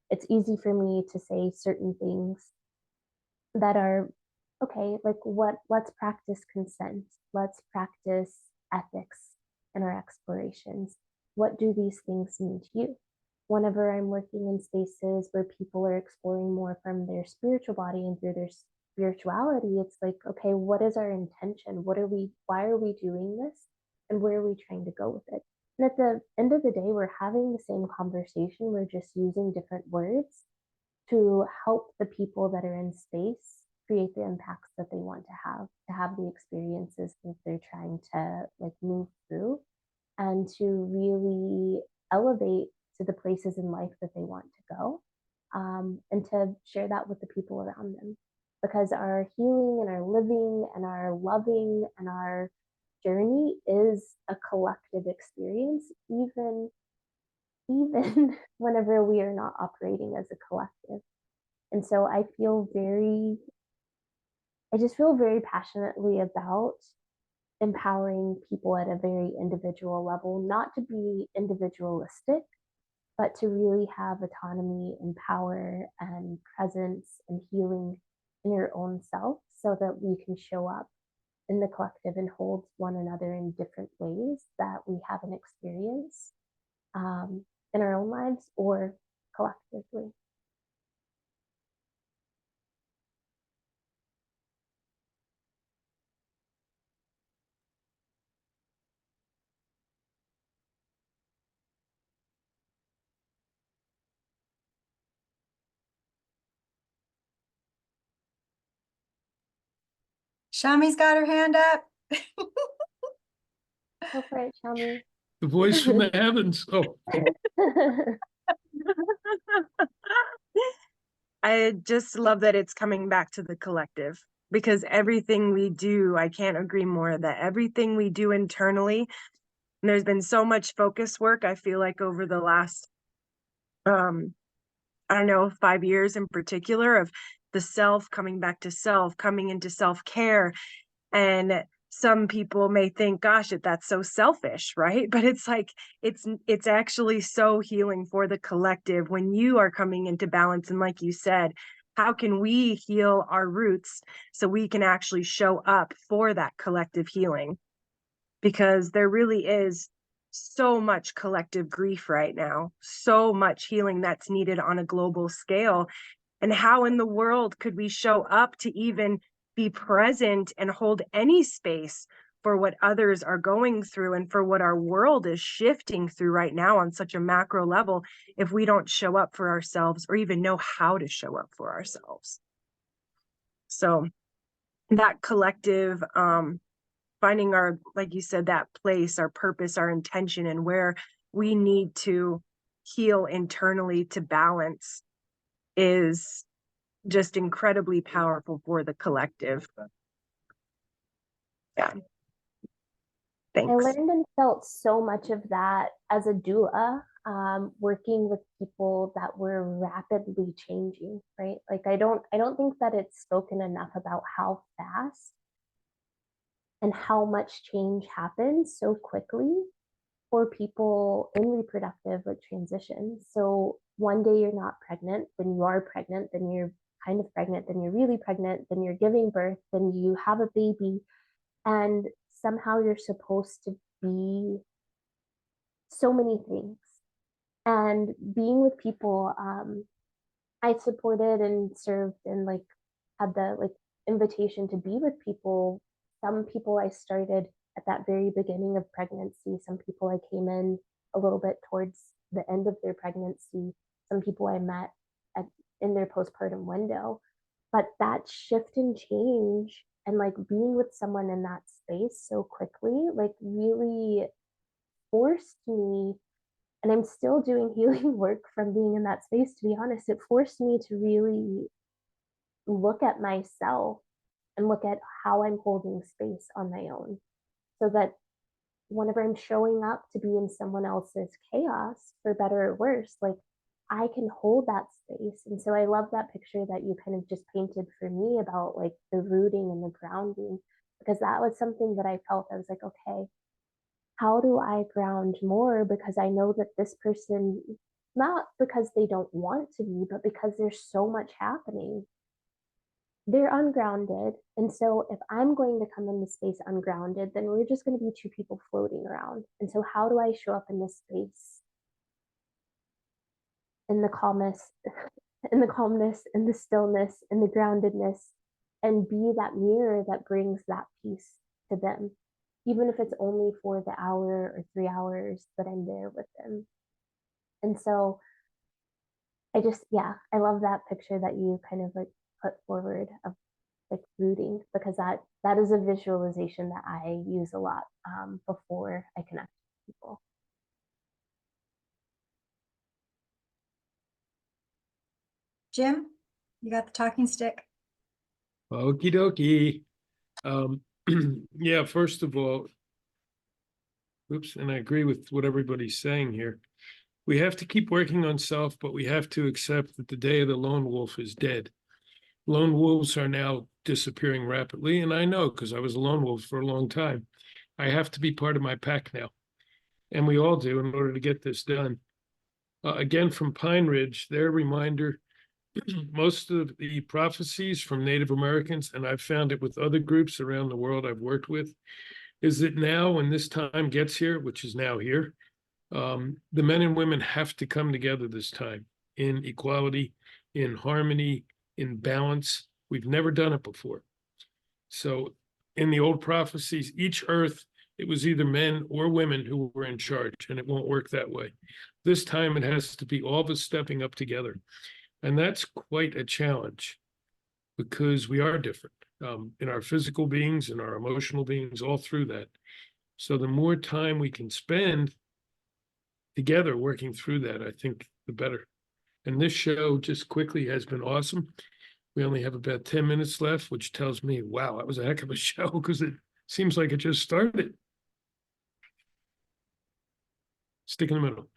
It's easy for me to say certain things that are okay, like let's practice consent, let's practice ethics in our explorations. What do these things mean to you? Whenever I'm working in spaces where people are exploring more from their spiritual body and through their spirituality, it's like, okay, what is our intention? Why are we doing this? And where are we trying to go with it? And at the end of the day, we're having the same conversation. We're just using different words to help the people that are in space create the impacts that they want to have the experiences that they're trying to like move through, and to really elevate to the places in life that they want to go, and to share that with the people around them. Because our healing and our living and our loving and our journey is a collective experience, even whenever we are not operating as a collective. And so I just feel very passionately about empowering people at a very individual level, not to be individualistic, but to really have autonomy and power and presence and healing in your own self so that we can show up in the collective and hold one another in different ways that we haven't experienced in our own lives or collectively. Shami's got her hand up. Go for it, Shami. The voice from the heavens. Oh, I just love that it's coming back to the collective, because everything we do, I can't agree more that everything we do internally, and there's been so much focus work, I feel like over the last, I don't know, 5 years in particular, of the self, coming back to self, coming into self-care. And some people may think, gosh, that's so selfish, right? But it's like, it's actually so healing for the collective when you are coming into balance. And like you said, how can we heal our roots so we can actually show up for that collective healing? Because there really is so much collective grief right now, so much healing that's needed on a global scale. And how in the world could we show up to even be present and hold any space for what others are going through and for what our world is shifting through right now on such a macro level if we don't show up for ourselves or even know how to show up for ourselves. So that collective, finding our, like you said, that place, our purpose, our intention, and where we need to heal internally to balance is just incredibly powerful for the collective. Yeah. I Thanks. learned and felt so much of that as a doula, working with people that were rapidly changing, right? Like I don't think that it's spoken enough about how fast and how much change happens so quickly for people in reproductive like transition. So one day you're not pregnant, then you are pregnant, then you're kind of pregnant, then you're really pregnant, then you're giving birth, then you have a baby, and somehow you're supposed to be so many things. And being with people, I supported and served and like had the like invitation to be with people. Some people I started at that very beginning of pregnancy. Some people I came in a little bit towards the end of their pregnancy. Some people I met at, in their postpartum window. But that shift and change and like being with someone in that space so quickly, like really forced me, and I'm still doing healing work from being in that space, to be honest. It forced me to really look at myself and look at how I'm holding space on my own so that whenever I'm showing up to be in someone else's chaos, for better or worse, like I can hold that space. And so I love that picture that you kind of just painted for me about like the rooting and the grounding, because that was something that I felt. I was like, okay, how do I ground more? Because I know that this person, not because they don't want to be, but because there's so much happening, they're ungrounded. And so if I'm going to come into space ungrounded, then we're just going to be two people floating around. And so how do I show up in this space in the calmness, in the calmness, in the stillness, in the groundedness, and be that mirror that brings that peace to them, even if it's only for the hour or 3 hours that I'm there with them. And so I just, yeah, I love that picture that you kind of like put forward of like rooting, because that is a visualization that I use a lot before I connect with people. Jim, you got the talking stick. Okie dokie. Yeah, first of all, oops, and I agree with what everybody's saying here. We have to keep working on self, but we have to accept that the day of the lone wolf is dead. Lone wolves are now disappearing rapidly, and I know because I was a lone wolf for a long time. I have to be part of my pack now, and we all do in order to get this done. Again, from Pine Ridge, their reminder, most of the prophecies from Native Americans, and I've found it with other groups around the world I've worked with, is that now when this time gets here, which is now here, the men and women have to come together this time in equality, in harmony, in balance. We've never done it before. So in the old prophecies, each earth, it was either men or women who were in charge, and it won't work that way. This time it has to be all of us stepping up together. And that's quite a challenge because we are different in our physical beings and our emotional beings, all through that. So the more time we can spend together working through that, I think the better. And this show just quickly has been awesome. We only have about 10 minutes left, which tells me, wow, that was a heck of a show because it seems like it just started. Stick in the middle.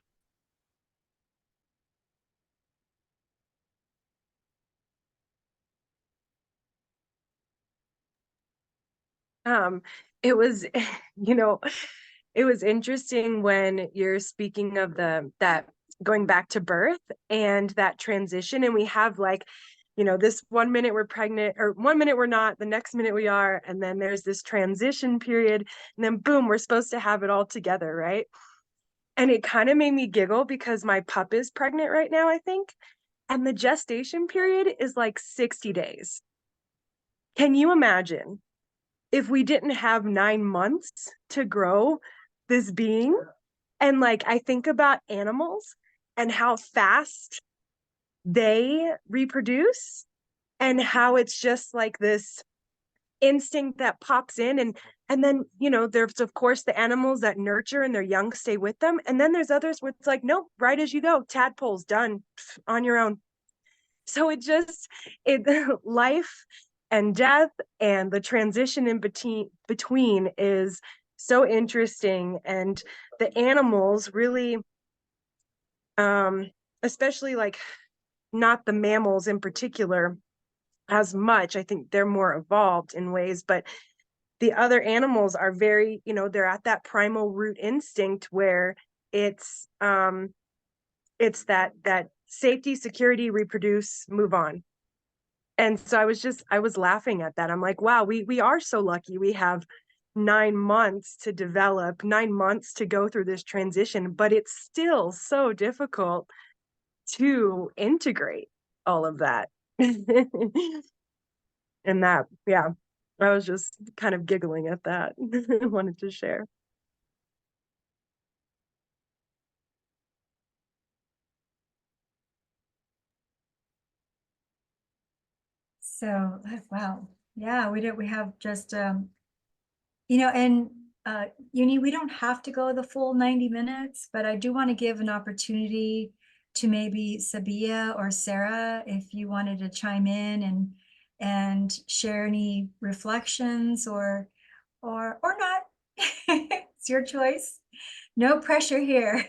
It was, it was interesting when you're speaking of that going back to birth and that transition. And we have like, this 1 minute we're pregnant or 1 minute we're not, the next minute we are. And then there's this transition period. And then boom, we're supposed to have it all together, right? And it kind of made me giggle because my pup is pregnant right now, I think. And the gestation period is like 60 days. Can you imagine if we didn't have 9 months to grow this being. And like, I think about animals and how fast they reproduce and how it's just like this instinct that pops in. And then, there's of course the animals that nurture and their young stay with them. And then there's others where it's like, nope, right as you go, tadpoles, done, on your own. So it life and death and the transition in between is so interesting. And the animals really, especially like not the mammals in particular as much. I think they're more evolved in ways, but the other animals are very, they're at that primal root instinct where it's that safety, security, reproduce, move on. And so I was laughing at that. I'm like, wow, we are so lucky. We have 9 months to develop, 9 months to go through this transition, but it's still so difficult to integrate all of that. And that, yeah, I was just kind of giggling at that. I wanted to share. So, wow. Yeah, we have just, and Uni, we don't have to go the full 90 minutes, but I do want to give an opportunity to maybe Sabia or Sarah, if you wanted to chime in and share any reflections or not. It's your choice. No pressure here.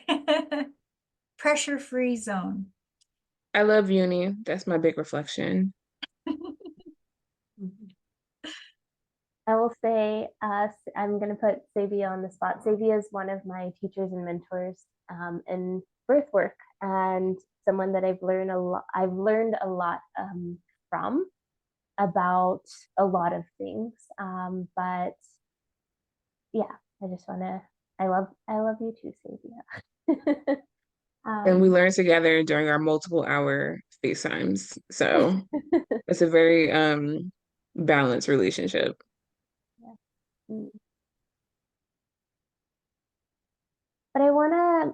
Pressure-free zone. I love uni. That's my big reflection. I will say, I'm going to put Savia on the spot. Savia is one of my teachers and mentors in birth work, and someone that I've learned a lot. I've learned a lot from about a lot of things. But yeah, I just want to. I love you too, Savia. And we learned together during our multiple hour FaceTimes. So it's a very balanced relationship. Yeah. But I want to,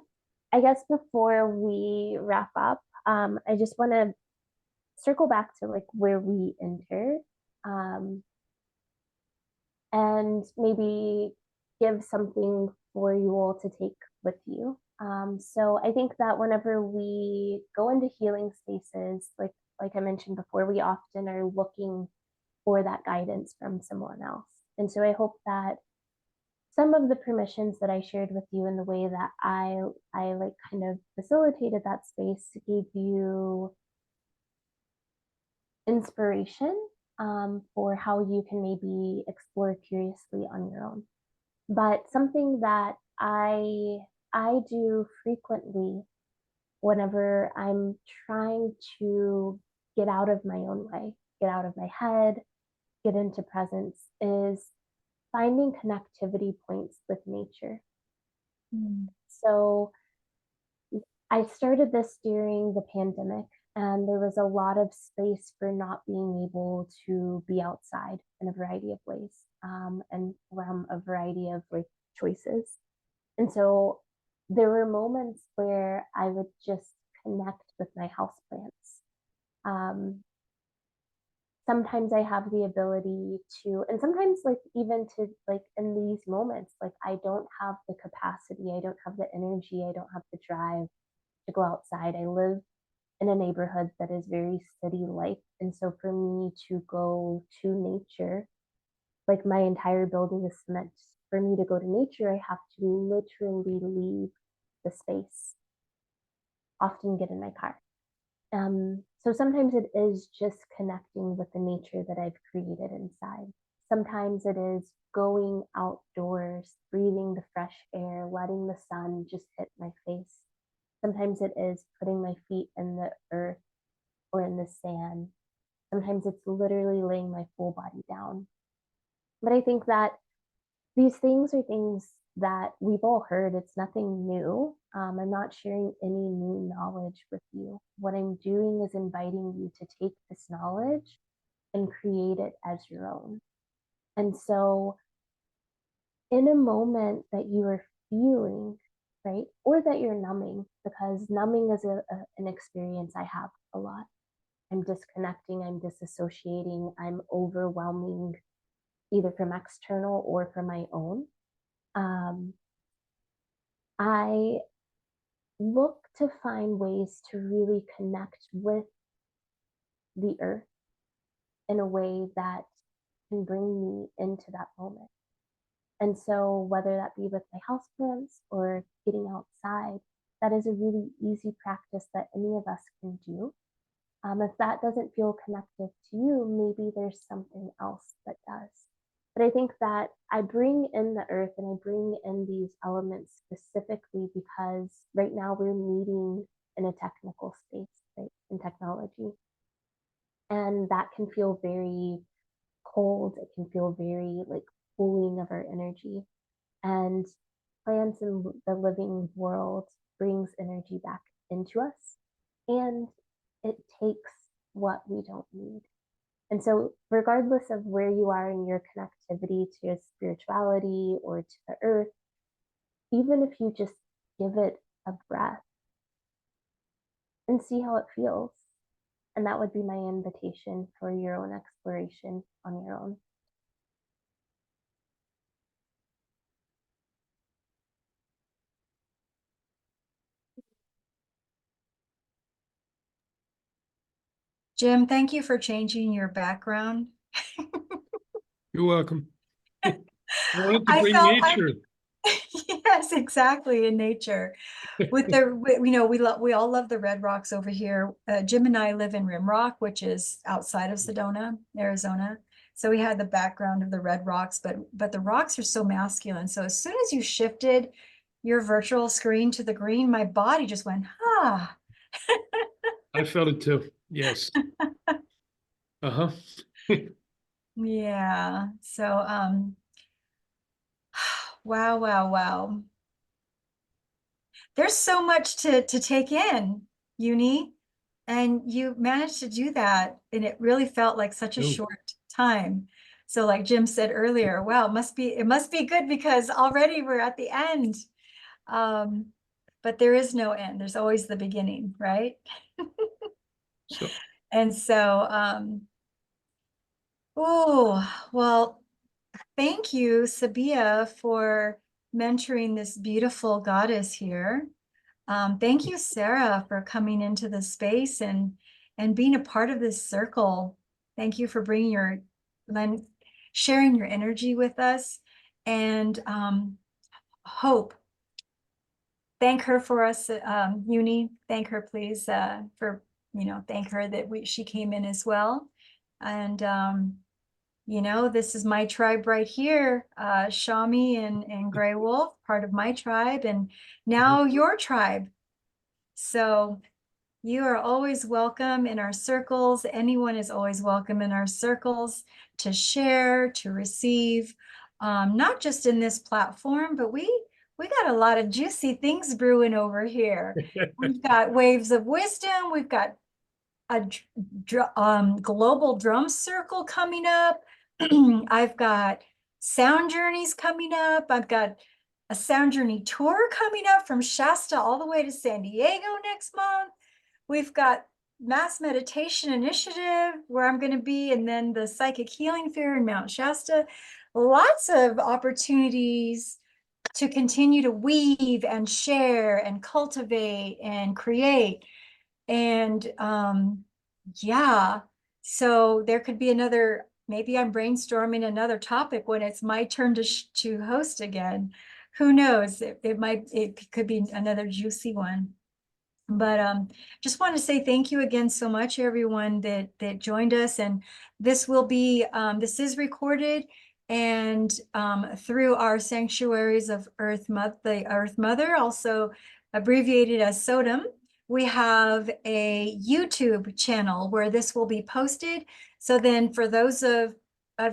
I guess before we wrap up, I just want to circle back to like where we entered, um, and maybe give something for you all to take with you. So I think that whenever we go into healing spaces, like I mentioned before, we often are looking for that guidance from someone else. And so I hope that some of the permissions that I shared with you in the way that I like kind of facilitated that space gave you inspiration for how you can maybe explore curiously on your own. But something that I do frequently whenever I'm trying to get out of my own way, get out of my head, get into presence is finding connectivity points with nature. So I started this during the pandemic, and there was a lot of space for not being able to be outside in a variety of ways, and from a variety of like choices. And so there were moments where I would just connect with my houseplants. Sometimes I have the ability to, and sometimes like even to like in these moments, like I don't have the capacity, I don't have the energy, I don't have the drive to go outside. I live in a neighborhood that is very city like. And so for me to go to nature, like my entire building is cement. For me to go to nature, I have to literally leave the space, often get in my car. So sometimes it is just connecting with the nature that I've created inside. Sometimes it is going outdoors, breathing the fresh air, letting the sun just hit my face. Sometimes it is putting my feet in the earth or in the sand. Sometimes it's literally laying my full body down. But I think that these things are things that we've all heard. It's nothing new. I'm not sharing any new knowledge with you. What I'm doing is inviting you to take this knowledge and create it as your own. And so in a moment that you are feeling, right, or that you're numbing, because numbing is an experience I have a lot. I'm disconnecting, I'm disassociating, I'm overwhelming, either from external or from my own. I look to find ways to really connect with the earth in a way that can bring me into that moment. And so, whether that be with my houseplants or getting outside, that is a really easy practice that any of us can do. If that doesn't feel connected to you, maybe there's something else that does. But I think that I bring in the earth and I bring in these elements specifically because right now we're meeting in a technical space, right, in technology. And that can feel very cold. It can feel very like pulling of our energy. And plants in the living world brings energy back into us. And it takes what we don't need. And so, regardless of where you are in your connectivity to spirituality or to the earth, even if you just give it a breath and see how it feels. And that would be my invitation for your own exploration on your own. Jim, thank you for changing your background. You're welcome. I wanted to I bring felt nature. yes, exactly, in nature. With the, you know, we all love the red rocks over here. Jim and I live in Rimrock, which is outside of Sedona, Arizona. So we had the background of the red rocks, but the rocks are so masculine. So as soon as you shifted your virtual screen to the green, my body just went, ah. I felt it too. Yes. Uh-huh. Yeah. So wow, wow, wow. There's so much to take in, Euni, and you managed to do that, and it really felt like such a Oh, short time. So like Jim said earlier, wow, it must be good because already we're at the end. Um, but there is no end. There's always the beginning, right? so And so, oh, well, thank you, Sabia, for mentoring this beautiful goddess here. Thank you, Sarah, for coming into the space and being a part of this circle. Thank you for bringing sharing your energy with us. And Hope, thank her for us, Euni. Thank her, please, for thank her that she came in as well. And this is my tribe right here, Shami and Gray Wolf, part of my tribe, and now your tribe. So you are always welcome in our circles. Anyone is always welcome in our circles to share, to receive, not just in this platform, but we got a lot of juicy things brewing over here. We've got waves of wisdom. We've got a global drum circle coming up. I've got sound journeys coming up. I've got a sound journey tour coming up from Shasta all the way to San Diego next month. We've got Mass Meditation Initiative where I'm going to be, and then the Psychic Healing Fair in Mount Shasta. Lots of opportunities to continue to weave and share and cultivate and create. And yeah, so there could be maybe I'm brainstorming another topic when it's my turn to host again. Who knows? It could be another juicy one. But just want to say thank you again so much, everyone that joined us. And this is recorded, and through our sanctuaries of the Earth Mother, also abbreviated as SODM, we have a YouTube channel where this will be posted. So then for those of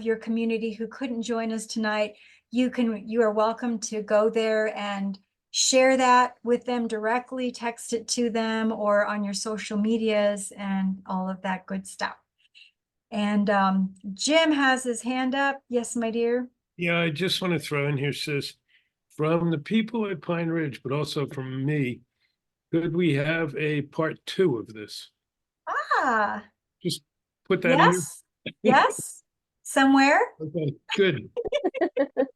your community who couldn't join us tonight, you are welcome to go there and share that with them directly, text it to them, or on your social medias and all of that good stuff. And Jim has his hand up. Yes, my dear. Yeah, I just want to throw in here, sis, from the people at Pine Ridge, but also from me, could we have a part 2 of this? Ah, Just put that in yes, yes, somewhere. there. Okay, good.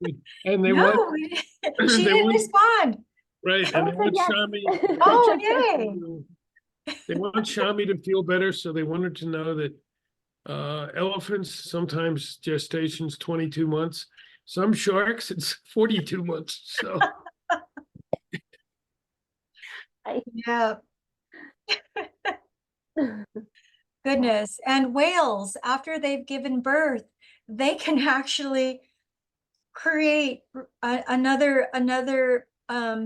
Good. And they want, No, she they didn't want, respond. right, Oh, and they I said want yes. Shami. Oh, yay. They want Shami to feel better, so they wanted to know that elephants, sometimes gestation's 22 months. Some sharks, it's 42 months. So Yeah, goodness. And whales, after they've given birth, they can actually create another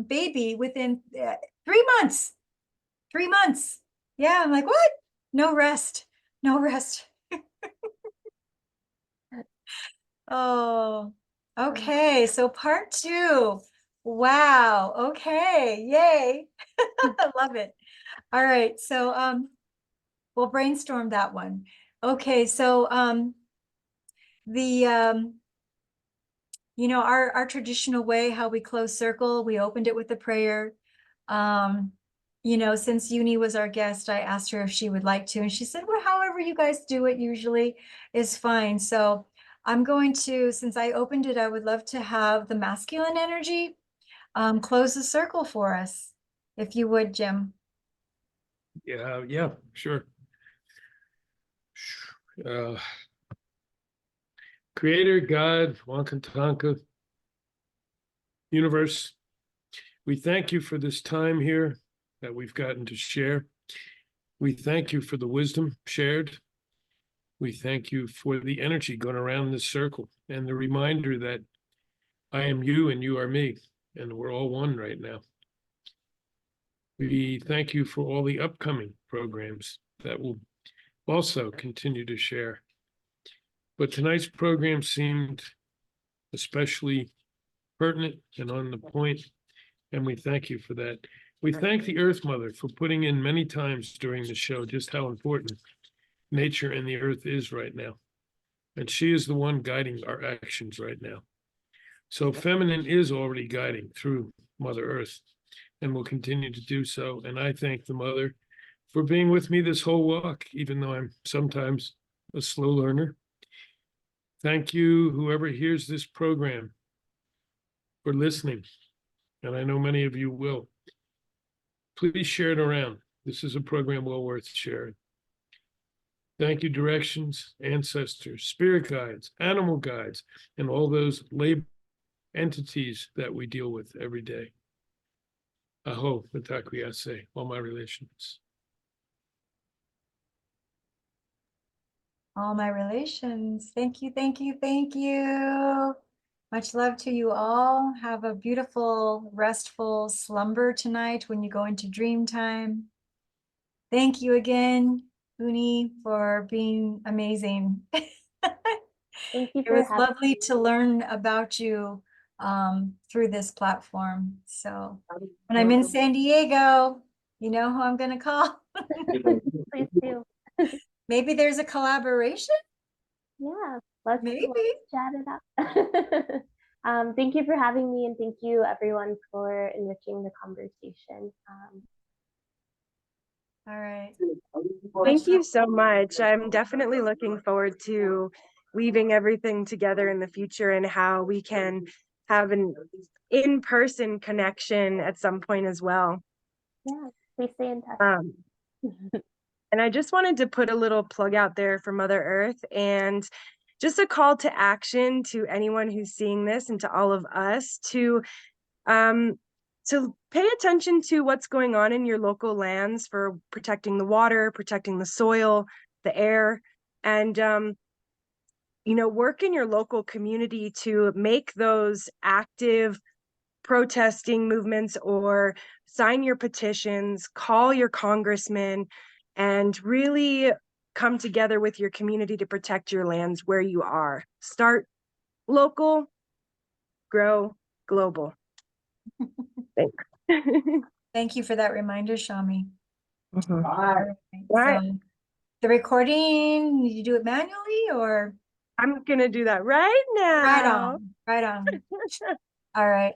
baby within 3 months. 3 months. Yeah, I'm like, what? No rest. No rest. Oh, okay. So part 2. Wow. Okay. Yay. I love it. All right. So we'll brainstorm that one. Okay, so the our traditional way, how we close circle, we opened it with a prayer. Um, since Euni was our guest, I asked her if she would like to, and she said, well, however you guys do it usually is fine. So I'm going to, since I opened it, I would love to have the masculine energy close the circle for us, if you would, Jim. yeah, sure. Uh, Creator, God, Wankantanka, universe, we thank you for this time here that we've gotten to share. We thank you for the wisdom shared. We thank you for the energy going around this circle and the reminder that I am you and you are me, and we're all one right now. We thank you for all the upcoming programs that will also continue to share. But tonight's program seemed especially pertinent and on the point, and we thank you for that. We thank the Earth Mother for putting in many times during the show just how important nature and the earth is right now. And she is the one guiding our actions right now. So feminine is already guiding through Mother Earth and will continue to do so. And I thank the Mother for being with me this whole walk, even though I'm sometimes a slow learner. Thank you, whoever hears this program, for listening. And I know many of you will. Please share it around. This is a program well worth sharing. Thank you, directions, ancestors, spirit guides, animal guides, and all those labor entities that we deal with every day. Aho, Mitakuye, all my relations. All my relations. Thank you, thank you, thank you. Much love to you all. Have a beautiful, restful slumber tonight when you go into dream time. Thank you again, Euni, for being amazing. Thank you It for was having lovely me. to learn about you through this platform. So when I'm in San Diego, you know who I'm going to call? Please do. Maybe there's a collaboration? Yeah, let's Maybe. chat it up. Thank you for having me, and thank you everyone for enriching the conversation. All right. Thank you so much. I'm definitely looking forward to weaving everything together in the future and how we can have an in-person connection at some point as well. Yeah, please stay in touch. And I just wanted to put a little plug out there for Mother Earth and just a call to action to anyone who's seeing this and to all of us to pay attention to what's going on in your local lands for protecting the water, protecting the soil, the air, and work in your local community to make those active protesting movements or sign your petitions, call your congressman, and really come together with your community to protect your lands where you are. Start local, grow global. Thanks. Thank you for that reminder, Shami. Mhm. All right. All right. So the recording, you do it manually or I'm gonna do that right right now. on, right on. All right.